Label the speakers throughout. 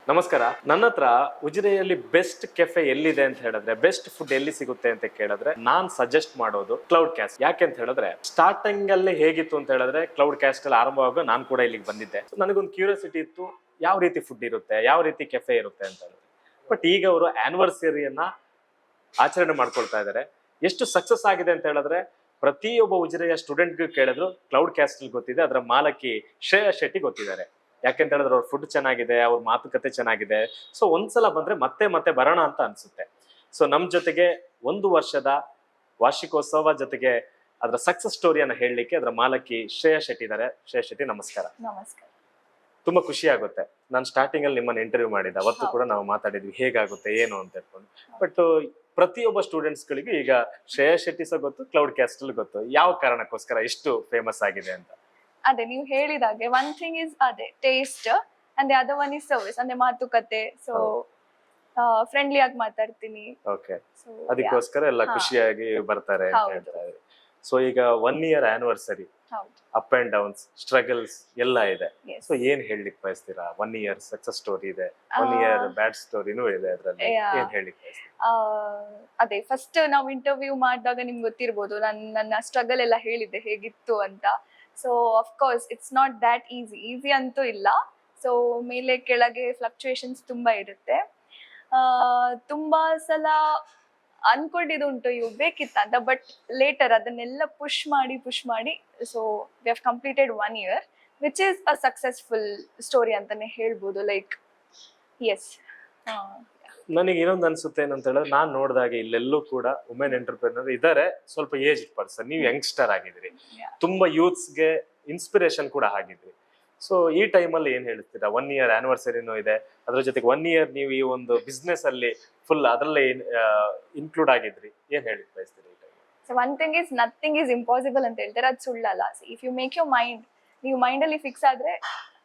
Speaker 1: ನಮಸ್ಕಾರ. ನನ್ನ ಹತ್ರ ಉಜಿರೆಯಲ್ಲಿ ಬೆಸ್ಟ್ ಕೆಫೆ ಎಲ್ಲಿದೆ ಅಂತ ಹೇಳಿದ್ರೆ, ಬೆಸ್ಟ್ ಫುಡ್ ಎಲ್ಲಿ ಸಿಗುತ್ತೆ ಅಂತ ಕೇಳಿದ್ರೆ ನಾನ್ ಸಜೆಸ್ಟ್ ಮಾಡೋದು ಕ್ಲೌಡ್ ಕ್ಯಾಸ್ಟ್. ಯಾಕೆ ಅಂತ ಹೇಳಿದ್ರೆ ಸ್ಟಾರ್ಟಿಂಗ್ ಅಲ್ಲಿ ಹೇಗಿತ್ತು ಅಂತ ಹೇಳಿದ್ರೆ ಕ್ಲೌಡ್ ಕ್ಯಾಸ್ಟ್ ಅಲ್ಲಿ ಆರಂಭವಾಗ ನಾನು ಕೂಡ ಇಲ್ಲಿಗೆ ಬಂದಿದ್ದೆ. ನನಗೊಂದು ಕ್ಯೂರಿಯಾಸಿಟಿ ಇತ್ತು, ಯಾವ ರೀತಿ ಫುಡ್ ಇರುತ್ತೆ, ಯಾವ ರೀತಿ ಕೆಫೆ ಇರುತ್ತೆ ಅಂತ ಹೇಳಿದ್ರೆ. ಬಟ್ ಈಗ ಅವರು ಆನಿವರ್ಸರಿಯನ್ನ ಆಚರಣೆ ಮಾಡ್ಕೊಳ್ತಾ ಇದ್ದಾರೆ. ಎಷ್ಟು ಸಕ್ಸಸ್ ಆಗಿದೆ ಅಂತ ಹೇಳಿದ್ರೆ ಪ್ರತಿಯೊಬ್ಬ ಉಜಿರೆಯ ಸ್ಟೂಡೆಂಟ್ಗೂ ಕೇಳಿದ್ರು ಕ್ಲೌಡ್ ಕ್ಯಾಸ್ಟ್ ಗೊತ್ತಿದೆ, ಅದರ ಮಾಲಕಿ ಶ್ರೇಯಾ ಶೆಟ್ಟಿ ಗೊತ್ತಿದ್ದಾರೆ. ಯಾಕೆಂತ ಹೇಳಿದ್ರೆ ಅವ್ರ ಫುಡ್ ಚೆನ್ನಾಗಿದೆ, ಅವ್ರ ಮಾತುಕತೆ ಚೆನ್ನಾಗಿದೆ. ಸೊ ಒಂದ್ಸಲ ಬಂದ್ರೆ ಮತ್ತೆ ಮತ್ತೆ ಬರೋಣ ಅಂತ ಅನ್ಸುತ್ತೆ. ಸೊ ನಮ್ ಜೊತೆಗೆ 1 ವರ್ಷದ ವಾರ್ಷಿಕೋತ್ಸವ ಜೊತೆಗೆ ಅದರ ಸಕ್ಸಸ್ ಸ್ಟೋರಿಯನ್ನ ಹೇಳಲಿಕ್ಕೆ ಅದರ ಮಾಲಕಿ ಶ್ರೇಯಾ ಶೆಟ್ಟಿ ಇದ್ದಾರೆ. ಶ್ರೇಯಾ ಶೆಟ್ಟಿ, ನಮಸ್ಕಾರ.
Speaker 2: ನಮಸ್ಕಾರ.
Speaker 1: ತುಂಬಾ ಖುಷಿ ಆಗುತ್ತೆ. ನಾನು ಸ್ಟಾರ್ಟಿಂಗ್ ಅಲ್ಲಿ ನಿಮ್ಮನ್ನ ಇಂಟರ್ವ್ಯೂ ಮಾಡಿದ್ದೆ, ಅವತ್ತು ಕೂಡ ನಾವು ಮಾತಾಡಿದ್ವಿ ಹೇಗಾಗುತ್ತೆ ಏನು ಅಂತ ಹೇಳ್ಕೊಂಡು. ಬಟ್ ಪ್ರತಿಯೊಬ್ಬ ಸ್ಟೂಡೆಂಟ್ಸ್ ಗಳಿಗೂ ಈಗ ಶ್ರೇಯಾ ಶೆಟ್ಟಿ ಸಹ ಗೊತ್ತು, ಕ್ಲೌಡ್ ಕ್ಯಾಸ್ಟ್ ಗೊತ್ತು. ಯಾವ ಕಾರಣಕ್ಕೋಸ್ಕರ ಇಷ್ಟು ಫೇಮಸ್ ಆಗಿದೆ ಅಂತ?
Speaker 2: ಅದೇ ನೀವು ಹೇಳಿದಾಗೆ ಒನ್ ಥಿಂಗ್ ಇಸ್ ಅದೇ taste and other one is service ಅಂದ್ರೆ ಮಾತುಕತೆ. ಸೊ ಫ್ರೆಂಡ್ಲಿ ಆಗಿ ಮಾತಾಡ್ತೀನಿ.
Speaker 1: ಓಕೆ, ಅದಕ್ಕೋಸ್ಕರ ಎಲ್ಲ ಖುಷಿಯಾಗಿ ಬರ್ತಾರೆ ಅಂತ ಹೇಳ್ತಾ ಇದ್ರು. ಸೊ ಈಗ 1 year anniversary, up and downs, struggles ಎಲ್ಲ ಇದೆ. ಸೊ ಏನ್ ಹೇಳಲಿಕ್ಕೆ ಬಯಸ್ತೀರಾ? 1 year ಸಕ್ಸಸ್ ಸ್ಟೋರಿ ಇದೆ, 1 year ಬ್ಯಾಡ್ ಸ್ಟೋರಿನೂ ಇದೆ, ಅದ್ರಲ್ಲಿ ಏನ್ ಹೇಳಲಿಕ್ಕೆ ಬಯಸ್ತೀರಾ?
Speaker 2: ಅದೇ ಫಸ್ಟ್ ನಾವು ಇಂಟರ್ವ್ಯೂ ಮಾಡಿದಾಗ ನಿಮ್ಗೆ ಗೊತ್ತಿರ್ಬೋದು, ನನ್ನ ಸ್ಟ್ರಗಲ್ ಎಲ್ಲ ಹೇಳಿದ್ದೆ ಹೇಗಿತ್ತು ಅಂತ. So of course it's not that easy ಅಂತೂ ಇಲ್ಲ. ಸೊ ಮೇಲೆ ಕೆಳಗೆ ಫ್ಲಕ್ಚುಯೇಷನ್ಸ್ ತುಂಬಾ ಇರುತ್ತೆ. ತುಂಬಾ ಸಲ ಅನ್ಕೊಂಡಿದ್ದುಂಟು ಇವು ಬೇಕಿತ್ತ ಅಂತ, ಬಟ್ ಲೇಟರ್ ಅದನ್ನೆಲ್ಲ ಪುಷ್ ಮಾಡಿ so we have completed 1 year which is a successful story ಅಂತಾನೆ ಹೇಳ್ಬೋದು. Like yes.
Speaker 1: ನನಗೆ ಇನ್ನೊಂದು ಅನ್ಸುತ್ತೆ ಏನಂತ ಹೇಳಿದ್ರೆ, ನಾನ್ ನೋಡಿದಾಗ ಇಲ್ಲೆಲ್ಲೂ ಕೂಡ ವುಮೆನ್ ಎಂಟರ್ಪ್ರಿನರ್ ಇದಾರೆ. ಸ್ವಲ್ಪ ಏಜ್ ಪರ್ಸನ್, ನೀವು ಯಂಗ್ಸ್ಟರ್ ಆಗಿದ್ರಿ, ತುಂಬಾ ಯೂತ್ಸ್ಗೆ ಇನ್ಸ್ಪಿರೇಷನ್ ಕೂಡ ಆಗಿದ್ರಿ. ಸೊ ಈ ಟೈಮಲ್ಲಿ ಏನ್ ಹೇಳ್ತೀರಾ? 1 year ಆನಿವರ್ಸರಿನೂ ಇದೆ, ಅದ್ರ ಜೊತೆಗೆ 1 year ನೀವು ಈ ಒಂದು ಬಿಸ್ನೆಸ್ ಅಲ್ಲಿ ಫುಲ್ ಅದರಲ್ಲೇ ಇನ್ಕ್ಲೂಡ್ ಆಗಿದ್ರಿ. ಏನ್ ಹೇಳಿ ಬಯಸ್ತೀರಿ ಈ time?
Speaker 2: So one thing is nothing is impossible ಅಂತ ಹೇಳ್ತಾರೆ, ಅದು ಸುಳ್ಳಲ್ಲ. If you make your mind, ನೀವು ಮೈಂಡ್ ಅಲ್ಲಿ ಫಿಕ್ಸ್ ಆದ್ರೆ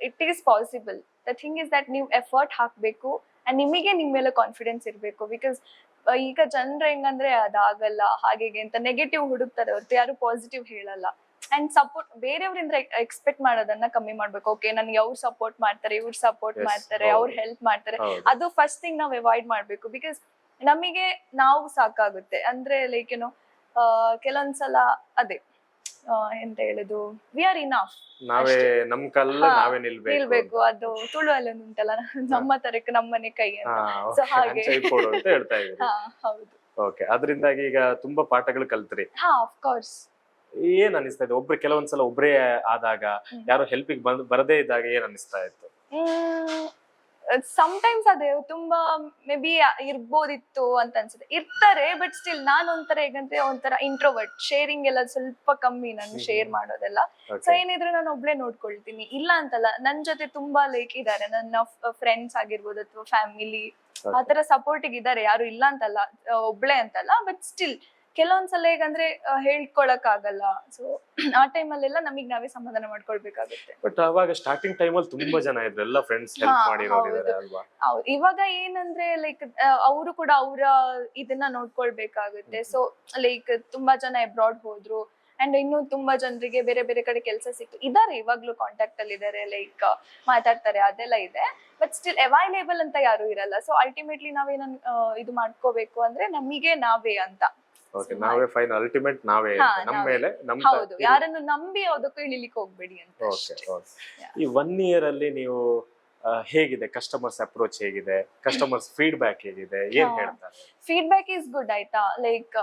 Speaker 2: it is possible. The thing is that ನೀವು ಎಫರ್ಟ್ ಹಾಕ್ಬೇಕು ಅಂಡ್ ನಿಮಗೆ ನಿಮ್ಮ ಮೇಲೆ ಕಾನ್ಫಿಡೆನ್ಸ್ ಇರಬೇಕು. ಬಿಕಾಸ್ ಈಗ ಜನರು ಹೆಂಗಂದ್ರೆ ಅದಾಗಲ್ಲ ಹಾಗೆ ಅಂತ ನೆಗೆಟಿವ್ ಹುಡುಕ್ತಾರೆ ಹೊರತು ಯಾರು ಪಾಸಿಟಿವ್ ಹೇಳಲ್ಲ. ಅಂಡ್ ಸಪೋರ್ಟ್ ಬೇರೆಯವರಿಂದ ಎಕ್ಸ್ಪೆಕ್ಟ್ ಮಾಡೋದನ್ನ ಕಮ್ಮಿ ಮಾಡ್ಬೇಕು. ಓಕೆ, ನನ್ಗೆ ಅವ್ರು ಸಪೋರ್ಟ್ ಮಾಡ್ತಾರೆ, ಇವ್ರು ಸಪೋರ್ಟ್ ಮಾಡ್ತಾರೆ, ಅವ್ರು ಹೆಲ್ಪ್ ಮಾಡ್ತಾರೆ, ಅದು ಫಸ್ಟ್ ಥಿಂಗ್ ನಾವು ಅವಾಯ್ಡ್ ಮಾಡ್ಬೇಕು. ಬಿಕಾಸ್ ನಮಗೆ ನಾವು ಸಾಕಾಗುತ್ತೆ. ಅಂದ್ರೆ ಲೈಕ್ ಏನೋ ಕೆಲವೊಂದ್ಸಲ ಅದೇ ಎಂತ ಹೇಳುದು, ವಿ ಆರ್ ಇನಫ್,
Speaker 1: ನಾವೇ ನಮ್ ಕಾಲ ನಾವೇ
Speaker 2: ನಿಲ್ಬೇಕು. ಅದು ತುಳು ಅಲ್ಲಿ ಉಂಟಲ್ಲ, ನಮ್ಮ ತರಕ್ಕೆ ನಮ್ಮನೆ ಕೈ ಅಂತ. ಸೊ ಹಾಗೆ
Speaker 1: ಹೇಳ್ತಾ ಇದ್ದೀವಿ.
Speaker 2: ಹೌದು.
Speaker 1: ಓಕೆ, ಅದರಿಂದಾಗಿ ಈಗ ತುಂಬಾ ಪಾಠಗಳು ಕಲ್ತ್ರಿ.
Speaker 2: Of course.
Speaker 1: ಏನ್ ಅನಿಸ್ತಾ ಇದೆ? ಕೆಲವೊಂದ್ಸಲ ಒಬ್ರೇ ಆದಾಗ, ಯಾರು ಹೆಲ್ಪಿಗೆ ಬರದೇ ಇದ್ದಾಗ ಏನ್ ಅನಿಸ್ತಾ ಇತ್ತು?
Speaker 2: ಸಮ್ಟೈಮ್ಸ್ ಅದೇ ತುಂಬಾ ಮೇ ಬಿ ಇರ್ಬೋದಿತ್ತು ಅಂತ ಅನ್ಸುತ್ತೆ. ಇರ್ತಾರೆ, ಬಟ್ ಸ್ಟಿಲ್ ನಾನು ಒಂಥರ ಹೇಗಂದ್ರೆ ಒಂಥರ ಇಂಟ್ರೋವರ್ಟ್, ಶೇರಿಂಗ್ ಎಲ್ಲ ಸ್ವಲ್ಪ ಕಮ್ಮಿ, ನಾನು ಶೇರ್ ಮಾಡೋದೆಲ್ಲ. ಸೊ ಏನಿದ್ರು ನಾನು ಒಬ್ಳೆ ನೋಡ್ಕೊಳ್ತೀನಿ, ಇಲ್ಲ ಅಂತಲ್ಲ. ನನ್ ಜೊತೆ ತುಂಬಾ ಲೈಕ್ ಇದಾರೆ, ನನ್ನ ಫ್ರೆಂಡ್ಸ್ ಆಗಿರ್ಬೋದು ಅಥವಾ ಫ್ಯಾಮಿಲಿ, ಆತರ ಸಪೋರ್ಟಿಗೆ ಇದಾರೆ, ಯಾರು ಇಲ್ಲ ಅಂತಲ್ಲ, ಒಬ್ಳೆ ಅಂತಲ್ಲ. ಬಟ್ ಸ್ಟಿಲ್ ಕೆಲವೊಂದ್ಸಲ ಹೇಗಂದ್ರೆ ಹೇಳ್ಕೊಳಕ್ ಆಗಲ್ಲ. ಸೊ ಆ ಟೈಮಲ್ಲೆಲ್ಲ ನಮಗ್ ನಾವೇ ಸಮಾಧಾನ ಮಾಡ್ಕೊಳ್ಬೇಕಾಗುತ್ತೆ.
Speaker 1: ಬಟ್ ಅವಾಗ ಸ್ಟಾರ್ಟಿಂಗ್ ಟೈಮಲ್ಲಿ ತುಂಬಾ ಜನ ಇದ್ರು, ಎಲ್ಲ ಫ್ರೆಂಡ್ಸ್ ಹೆಲ್ಪ್ ಮಾಡಿರೋರಿದ್ದಾರೆ ಅಲ್ವಾ?
Speaker 2: ಹೌದು. ಇವಾಗ ಏನಂದ್ರೆ ಲೈಕ್ ಅವರು ಕೂಡ ಅವರ ಇದನ್ನ ನೋಡ್ಕೊಳ್ಬೇಕಾಗುತ್ತೆ. ಸೊ ಲೈಕ್ ತುಂಬಾ ಜನ ಅಬ್ರಾಡ್ ಹೋದ್ರು ಅಂಡ್ ಇನ್ನು ತುಂಬಾ ಜನರಿಗೆ ಬೇರೆ ಬೇರೆ ಕಡೆ ಕೆಲಸ ಸಿಕ್ತು, ಇದಾರೆ, ಇವಾಗ್ಲೂ ಕಾಂಟ್ಯಾಕ್ಟ್ ಅಲ್ಲಿ ಇದಾರೆ, ಲೈಕ್ ಮಾತಾಡ್ತಾರೆ, ಅದೆಲ್ಲ ಇದೆ. ಬಟ್ ಸ್ಟಿಲ್ ಅವೈಲೇಬಲ್ ಅಂತ ಯಾರು ಇರಲ್ಲ. ಸೊ ಅಲ್ಟಿಮೇಟ್ಲಿ ನಾವೇನ ಇದು ಮಾಡ್ಕೋಬೇಕು ಅಂದ್ರೆ ನಮಗೆ ನಾವೇ ಅಂತ.
Speaker 1: ಓಕೆ, ನಾವೇ ಫೈನ್, ಅಲ್ಟಿಮೇಟ್ ನಾವೇ, ನಮ್ಮ ಮೇಲೆ
Speaker 2: ಹೌದು. ಯಾರನ್ನು ನಂಬಿ ಯಾವುದಕ್ಕೂ ಇಳಿಲಿಕ್ಕೆ ಹೋಗ್ಬೇಡಿ ಅಂತ.
Speaker 1: ಈ 1 year ಅಲ್ಲಿ ನೀವು ಹೇಗಿದೆ ಕಸ್ಟಮರ್ಸ್ ಅಪ್ರೋಚ್, ಹೇಗಿದೆ ಕಸ್ಟಮರ್ಸ್ ಫೀಡ್ಬ್ಯಾಕ್, ಹೇಗಿದೆ, ಏನ್ ಹೇಳ್ತಾರೆ?
Speaker 2: ಫೀಡ್ಬ್ಯಾಕ್ ಇಸ್ ಗುಡ್ ಆಯ್ತಾ. ಲೈಕ್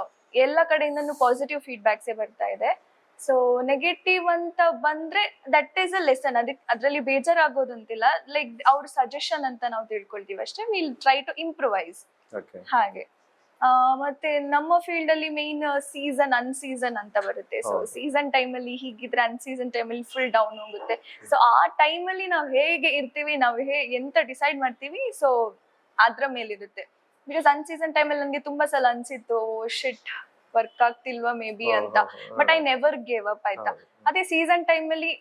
Speaker 2: ಎಲ್ಲ ಕಡೆಯಿಂದನೂ ಪಾಸಿಟಿವ್ ಫೀಡ್ಬ್ಯಾಕ್ಸೇ ಬರ್ತಾ ಇದೆ. ಸೊ ನೆಗೆಟಿವ್ ಅಂತ ಬಂದ್ರೆ ದಟ್ ಈಸ್ ಅ ಲೆಸನ್. ಅದ್ರಲ್ಲಿ ಬೇಜಾರಾಗೋದು ಅಂತಿಲ್ಲ. ಲೈಕ್ ಅವ್ರ ಸಜೆಷನ್ ಅಂತ ನಾವು ತಿಳ್ಕೊಳ್ತೀವಿ ಅಷ್ಟೇ. Will try to improvise. ಹಾಗೆ ಮತ್ತೆ ನಮ್ಮ ಫೀಲ್ಡ್ ಅಲ್ಲಿ ಮೇನ್ ಸೀಸನ್ ಅನ್ಸೀಸನ್ ಅಂತ ಬರುತ್ತೆ. ಸೊ ಸೀಸನ್ ಟೈಮ್ ಅಲ್ಲಿ ಹೀಗಿದ್ರೆ ಅನ್ಸೀಸನ್ ಟೈಮ್ ಅಲ್ಲಿ ಫುಲ್ ಡೌನ್ ಹೋಗುತ್ತೆ. ಸೊ ಆ ಟೈಮ್ ಅಲ್ಲಿ ನಾವ್ ಹೇಗೆ ಇರ್ತೀವಿ, ನಾವ್ ಎಂತ ಡಿಸೈಡ್ ಮಾಡ್ತೀವಿ, ಸೊ ಅದ್ರ ಮೇಲೆ ಇರುತ್ತೆ. ಬಿಕಾಸ್ ಅನ್ಸೀಸನ್ ಟೈಮ್ ಅಲ್ಲಿ ನನ್ಗೆ ತುಂಬಾ ಸಲ ಅನ್ಸಿತ್ತು, ಶಿಟ್ ವರ್ಕ್ ಆಗ್ತಿಲ್ವಾ ಮೇ ಬಿ ಅಂತ. But I never gave up ಆಯ್ತಾ. ಅದೇ ಸೀಸನ್ ಟೈಮ್ ಅಲ್ಲಿ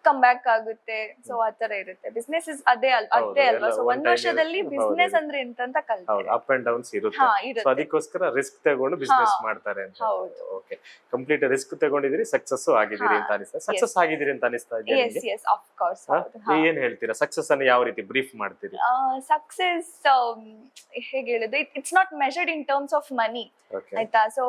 Speaker 2: ಕಮ್ ಬ್ಯಾಕ್ ಆಗುತ್ತೆ. ಸೊ ಆತರ ಇರುತ್ತೆ. ಬಿಸ್ನೆಸ್ ಇಸ್ ಅದೇ ಅದೇ
Speaker 1: ಹೌದು,
Speaker 2: ಅಲ್ವಾ.
Speaker 1: ಎಲ್ಲ
Speaker 2: ಸೊ
Speaker 1: one
Speaker 2: ಒಂದ್
Speaker 1: time
Speaker 2: ವರ್ಷದಲ್ಲಿ
Speaker 1: ಹೌದು,
Speaker 2: ಬಿಸ್ನೆಸ್
Speaker 1: ಹೌದು.
Speaker 2: ಅಂದ್ರೆ ಎಂತ ಅಂತ
Speaker 1: ಹೌದು,
Speaker 2: ಕಲ್ತೆ.
Speaker 1: ಅಪ್ ಅಂಡ್ ಡೌನ್ಸ್ ಇರುತ್ತೆ.
Speaker 2: ಹಾ
Speaker 1: ಸೊ
Speaker 2: ಇರುತ್ತೆ.
Speaker 1: ಅದಕ್ಕೋಸ್ಕರ ರಿಸ್ಕ್ ತಗೊಂಡು ಬಿಸ್ನೆಸ್ ಮಾಡ್ತಾರೆ ಅಂತ.
Speaker 2: ಹೌದು.
Speaker 1: ಓಕೆ, ಕಂಪ್ಲೀಟ್ ರಿಸ್ಕ್ ತಗೊಂಡಿದ್ದೀರಿ, ಸಕ್ಸಸ್ ಆಗಿದ್ದೀರಿ ಅಂತ ಅನಿಸ್ತಾ, ಸಕ್ಸಸ್ ಆಗಿದ್ದೀರಿ ಅಂತ ಅನಿಸ್ತಾ ಇದೆಯಾ
Speaker 2: ಎಸ್
Speaker 1: ನಿಮ್ಗೆ?
Speaker 2: Yes of course. ಹೌದು.
Speaker 1: ಏನ್ ಹೇಳ್ತೀರಾ, ಸಕ್ಸಸ್ ಅನ್ನು ಯಾವ ರೀತಿ ಬ್ರೀಫ್ ಮಾಡ್ತೀರಿ?
Speaker 2: ಸಕ್ಸಸ್ ಹೇಗೆ ಹೇಳಿದ್ರೆ it's not measured in terms of money.
Speaker 1: Okay,
Speaker 2: ಆಯ್ತಾ. ಸೊ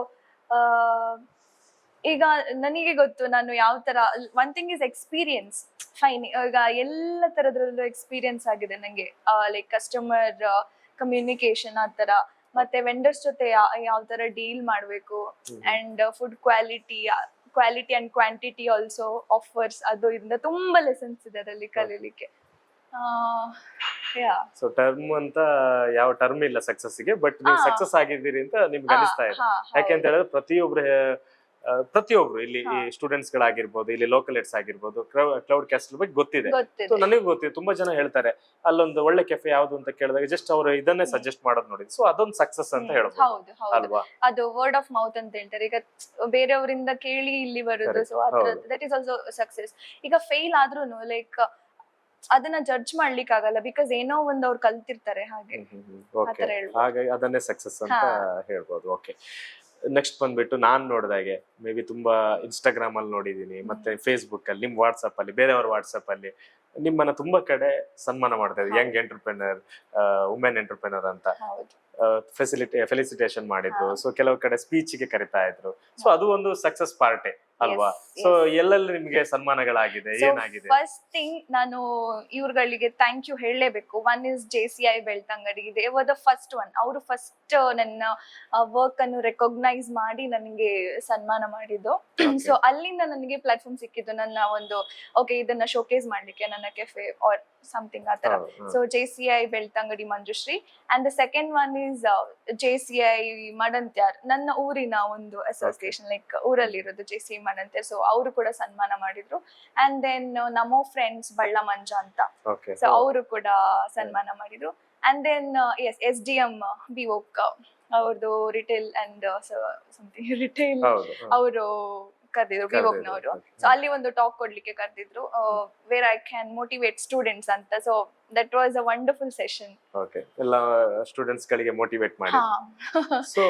Speaker 2: ಈಗ ನನಗೆ ಗೊತ್ತು ನಾನು ಯಾವ ತರ. One thing is experience. Fine. ಈಗ ಎಲ್ಲ ತರದ್ರಲ್ಲೂ ಎಕ್ಸ್ಪೀರಿಯನ್ಸ್ ಆಗಿದೆ ನಂಗೆ. ಲೈಕ್ ಕಸ್ಟಮರ್ ಕಮ್ಯುನಿಕೇಶನ್ ಆ ತರ, ಮತ್ತೆ ವೆಂಡರ್ಸ್ ಜೊತೆ ಯಾವ ತರ ಡೀಲ್ ಮಾಡ್ಬೇಕು, and food quality and quantity also offers, ಅದು ಇದರಿಂದ ತುಂಬಾ ಲೆಸನ್ಸ್ ಇದೆ ಅದರಲ್ಲಿ ಕಲೀಲಿಕ್ಕೆ.
Speaker 1: ಸೊ ಟರ್ಮ್ ಅಂತ ಯಾವ ಟರ್ಮ್ ಇಲ್ಲ ಸಕ್ಸಸ್ ಗೆ, ಬಟ್ ನೀವು ಸಕ್ಸಸ್ ಆಗಿದ್ದೀರಿ ಅಂತ ನಿಮ್ಗೆ ಅನಿಸ್ತಾ ಇದೆ. ಯಾಕೆಂತ ಹೇಳಿದ್ರೆ ಪ್ರತಿಯೊಬ್ರು ಇಲ್ಲಿ ಈ ಸ್ಟೂಡೆಂಟ್ಸ್ ಗಳಾಗಿರ್ಬೋದು, ಇಲ್ಲಿ ಲೋಕಲೇಟ್ಸ್ ಆಗಿರ್ಬೋದು, ಕ್ಲೌಡ್ ಕ್ಯಾಸ್ಟಲ್ ಬಗ್ಗೆ ಗೊತ್ತಿದೆ. ಸೊ ನನಗೂ ಗೊತ್ತಿದೆ, ತುಂಬಾ ಜನ ಹೇಳ್ತಾರೆ ಅಲ್ಲೊಂದು ಒಳ್ಳೆ ಕೆಫೆ ಯಾವ್ದು ಅಂತ ಕೇಳಿದಾಗ ಜಸ್ಟ್ ಅವರು ಇದನ್ನೇ ಸಜೆಸ್ಟ್ ಮಾಡೋದು ನೋಡಿದ್ರು. ಸೊ ಅದೊಂದು ಸಕ್ಸಸ್ ಅಂತ ಹೇಳ್ಬೋದು
Speaker 2: ಹೌದು ಹೌದು.
Speaker 1: ಅಲ್ವಾ?
Speaker 2: ಅದು ವರ್ಡ್ ಆಫ್ ಮೌತ್ ಅಂತ ಹೇಳ್ತಾರೆ. ಈಗ ಬೇರೆಯವರಿಂದ ಕೇಳಿ ಇಲ್ಲಿ ಬರುದು. So that is also success. ಈಗ ಫೇಲ್ ಆದ್ರೂನು ಲೈಕ್ ಅದನ್ನ ಜಡ್ಜ್ ಮಾಡ್ಲಿಕ್ಕೆ ಆಗಲ್ಲ, ಬಿಕಾಸ್ ಏನೋ ಒಂದ್ ಅವ್ರು ಕಲ್ತಿರ್ತಾರೆ. ಹಾಗೆ
Speaker 1: ಹಾಗಾಗಿ ಅದನ್ನೇ ಸಕ್ಸಸ್ ಅಂತ ಹೇಳ್ಬೋದು. ಓಕೆ, ನೆಕ್ಸ್ಟ್ ಬಂದ್ಬಿಟ್ಟು ನಾನ್ ನೋಡಿದಾಗೆ ಮೇ ಬಿ ತುಂಬಾ ಇನ್ಸ್ಟಾಗ್ರಾಮ್ ಅಲ್ಲಿ ನೋಡಿದೀನಿ, ಮತ್ತೆ ಫೇಸ್ಬುಕ್ ಅಲ್ಲಿ, ನಿಮ್ ವಾಟ್ಸ್ಆಪ್ ಅಲ್ಲಿ, ಬೇರೆಯವ್ರ ವಾಟ್ಸ್ಆಪ್ ಅಲ್ಲಿ ನಿಮ್ಮನ್ನ ತುಂಬಾ ಕಡೆ ಸನ್ಮಾನ ಮಾಡ್ತಾ ಇದ್ರು. ಯಂಗ್ ಎಂಟರ್ಪ್ರಿನರ್, ವುಮೆನ್ ಎಂಟರ್ಪ್ರಿನರ್ ಅಂತ ಫೆಲಿಸಿಟೇಷನ್ ಮಾಡಿದ್ರು. ಸೊ ಕೆಲವು ಕಡೆ ಸ್ಪೀಚ್ ಗೆ ಕರಿತಾ ಇದ್ರು. ಸೊ ಅದು ಒಂದು ಸಕ್ಸಸ್ ಪಾರ್ಟೇ ಅಲ್ವಾ? ಸೊ ಎಲ್ಲೆಲ್ಲಿ ನಿಮ್ಗೆ ಸನ್ಮಾನಗಳಾಗಿದೆ, ಏನಾಗಿದೆ?
Speaker 2: ಫಸ್ಟ್ ಥಿಂಗ್ ನಾನು ಇವ್ರುಗಳಿಗೆ ಥ್ಯಾಂಕ್ ಯು ಹೇಳಲೇಬೇಕು. One is JCI Belthangady. They were the first one. ಅವರು ಫಸ್ಟ್ ನನ್ನ ವರ್ಕ್ ಅನ್ನು ರೆಕಾಗ್ನೈಸ್ ಮಾಡಿ ನನಗೆ ಸನ್ಮಾನ ಮಾಡಿದ್ದು. ಸೊ ಅಲ್ಲಿಂದ ನನಗೆ ಪ್ಲಾಟ್ಫಾರ್ಮ್ ಸಿಕ್ಕಿದ್ದು, ನನ್ನ ಒಂದು ಓಕೆ ಇದನ್ನ ಶೋಕೇಸ್ ಮಾಡ್ಲಿಕ್ಕೆ ನನ್ನ ಕೆಫೆ ಆರ್ ಸಮಥಿಂಗ್ ಆ ತರ. So JCI Belthangady Manjushree. And the second one is JCI Madantyar, ನನ್ನ ಊರಿನ ಒಂದು ಅಸೋಸಿಯೇಷನ್, ಲೈಕ್ ಊರಲ್ಲಿರೋದು JCI ಮಡಂತ್ಯಾರ್. ಸೊ ಅವರು ಕೂಡ ಸನ್ಮಾನ ಮಾಡಿದ್ರು. ಅಂಡ್ ದೆನ್ ನಮೋ ಫ್ರೆಂಡ್ಸ್ ಬಳ್ಳ ಮಂಜ ಅಂತ, ಸೊ ಅವರು ಕೂಡ ಸನ್ಮಾನ ಮಾಡಿದ್ರು. ಅಂಡ್ ದೆನ್ SDM ಬಿವೋಕ್ ಅವ್ರದ್ದು ರಿಟೇಲ್ ಅಂಡ್ ಸಮಥಿಂಗ್ ರಿಟೇಲ್ ಅವರು ಕರೆದಿದ್ರು, ವಿವೋಕ್ನವರು. ಸೊ ಅಲ್ಲಿ ಒಂದು ಟಾಕ್ ಕೊಡ್ಲಿಕ್ಕೆ ಕರೆದಿದ್ರು, where I can motivate students ಅಂತ. So that was a wonderful session.
Speaker 1: Okay, ಎಲ್ಲ ಸ್ಟೂಡೆಂಟ್ಸ್ ಗಳಿಗೆ ಮೋಟಿವೇಟ್ ಮಾಡಿ. ಸೊ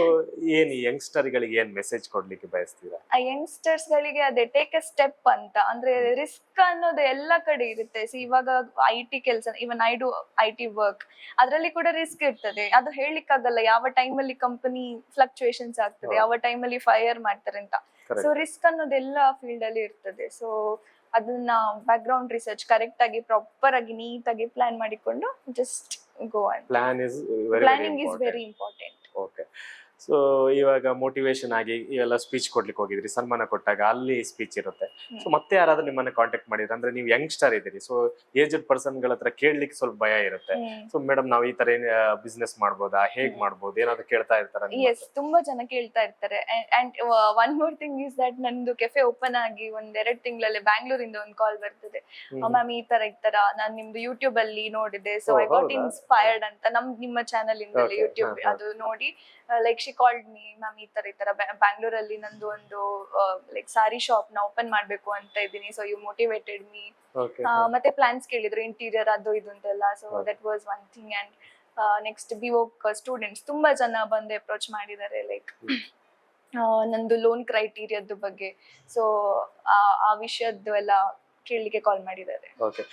Speaker 1: ಏನ್ ಯಂಗ್ಸ್ಟರ್ ಗಳಿಗೆ ಏನ್ ಮೆಸೇಜ್ ಕೊಡ್ಲಿಕ್ಕೆ ಬಯಸ್ತೀರಾ?
Speaker 2: ಆ ಯಂಗ್ಸ್ಟರ್ಸ್ ಗಳಿಗೆ ಅದೇ ಟೇಕ್ ಎ ಸ್ಟೆಪ್ ಅಂತ. ಅಂದ್ರೆ ರಿಸ್ಕ್ ಅನ್ನೋದು ಎಲ್ಲ ಕಡೆ ಇರುತ್ತೆ. ಇವಾಗ IT ಕೆಲಸ, even I do IT work, ಅದ್ರಲ್ಲಿ ಕೂಡ ರಿಸ್ಕ್ ಇರ್ತದೆ. ಅದು ಹೇಳಿಕ್ಕಾಗಲ್ಲ ಯಾವ ಟೈಮಲ್ಲಿ ಕಂಪನಿ ಫ್ಲಕ್ಚುಯೇಷನ್ಸ್ ಆಗ್ತದೆ, ಯಾವ ಟೈಮಲ್ಲಿ ಫೈರ್ ಮಾಡ್ತಾರೆ ಅಂತ. ಸೊ ರಿಸ್ಕ್ ಅನ್ನೋದೆಲ್ಲ ಫೀಲ್ಡ್ ಅಲ್ಲಿ ಇರ್ತದೆ. ಸೊ ಅದನ್ನ ಬ್ಯಾಕ್ ಗ್ರೌಂಡ್ ರಿಸರ್ಚ್ ಕರೆಕ್ಟ್ ಆಗಿ ಪ್ರಾಪರ್ ಆಗಿ ನೀಟ್ ಆಗಿ ಪ್ಲಾನ್ ಮಾಡಿಕೊಂಡು just go on. Planning is very important.
Speaker 1: Okay, so ಇವಾಗ ಮೋಟಿವೇಶನ್ ಆಗಿ ಇವೆಲ್ಲ ಸ್ಪೀಚ್ ಕೊಡ್ಲಿಕ್ಕೆ ಹೋಗಿದ್ರಿ, ಸನ್ಮಾನ ಕೊಟ್ಟಾಗ ಅಲ್ಲಿ ಸ್ಪೀಚ್ ಇರುತ್ತೆ. ಸೊ ಮತ್ತೆ ಯಾರಾದ್ರೂ ನಿಮ್ಮನ್ನ ಕಾಂಟ್ಯಾಕ್ಟ್ ಮಾಡಿದ್ರೆ, ಅಂದ್ರೆ ನೀವು ಯಂಗ್ಸ್ಟರ್ ಇದ್ದೀರಿ, ಸೊ ಏಜ್ಡ್ ಪರ್ಸನ್ ಗಳ ಹತ್ರ ಕೇಳಲಿಕ್ಕೆ ಸ್ವಲ್ಪ ಭಯ ಇರುತ್ತೆ. ಸೊ ಮೇಡಮ್ ನಾವು ಈ ತರ ಬಿಸ್ನೆಸ್ ಮಾಡ್ಬೋದಾ, ಹೇಗ್ ಮಾಡ್ಬೋದು, ಏನಾದ್ರು ಕೇಳ್ತಾ ಇರ್ತಾರ?
Speaker 2: ಎಸ್, ತುಂಬಾ ಜನ ಕೇಳ್ತಾ ಇರ್ತಾರೆ. And one more thing is that ನಂದು ಕೆಫೆ ಓಪನ್ ಆಗಿ 1-2 ತಿಂಗಳಲ್ಲಿ ಬ್ಯಾಂಗ್ಳೂರಿಂದ ಒಂದು ಕಾಲ್ ಬರ್ತದೆ. ಮ್ಯಾಮ್ ಈ ತರ ನಾನ್ ನಿಮ್ದು ಯೂಟ್ಯೂಬ್ ಅಲ್ಲಿ ನೋಡಿದೆ, ಸೊ ಐ ಗಾಟ್ ಇನ್ಸ್ಪೈರ್ಡ್ ಅಂತ. ನಿಮ್ಮ ಚಾನಲ್ ಇಂದಲೇ ಯೂಟ್ಯೂಬ್ ಅದು ನೋಡಿ, like she called me, ma'am ಈ ತರ ಬ್ಯಾಂಗ್ಳೂರಲ್ಲಿ ನಂದು ಒಂದು ಲೈಕ್ ಸಾರಿ ಶಾಪ್ ನ ಓಪನ್ ಮಾಡ್ಬೇಕು ಅಂತ ಇದ್ದೀನಿ, ಸೊ ಯು ಮೋಟಿವೇಟೆಡ್ ಮೀ. ಮತ್ತೆ ಪ್ಲಾನ್ಸ್ ಕೇಳಿದ್ರು, ಇಂಟೀರಿಯರ್ ಅದು ಇದು ಅಂತೆಲ್ಲ. So that was one thing. And next BVoc students ತುಂಬಾ ಜನ ಬಂದು ಅಪ್ರೋಚ್ ಮಾಡಿದ್ದಾರೆ, ಲೈಕ್ ನಂದು ಲೋನ್ ಕ್ರೈಟೀರಿಯಾದ ಬಗ್ಗೆ. ಸೊ ಆ ವಿಷಯದ್ದು ಎಲ್ಲ ಕೇಳಲಿಕ್ಕೆ ಕಾಲ್ ಮಾಡಿದ್ದಾರೆ.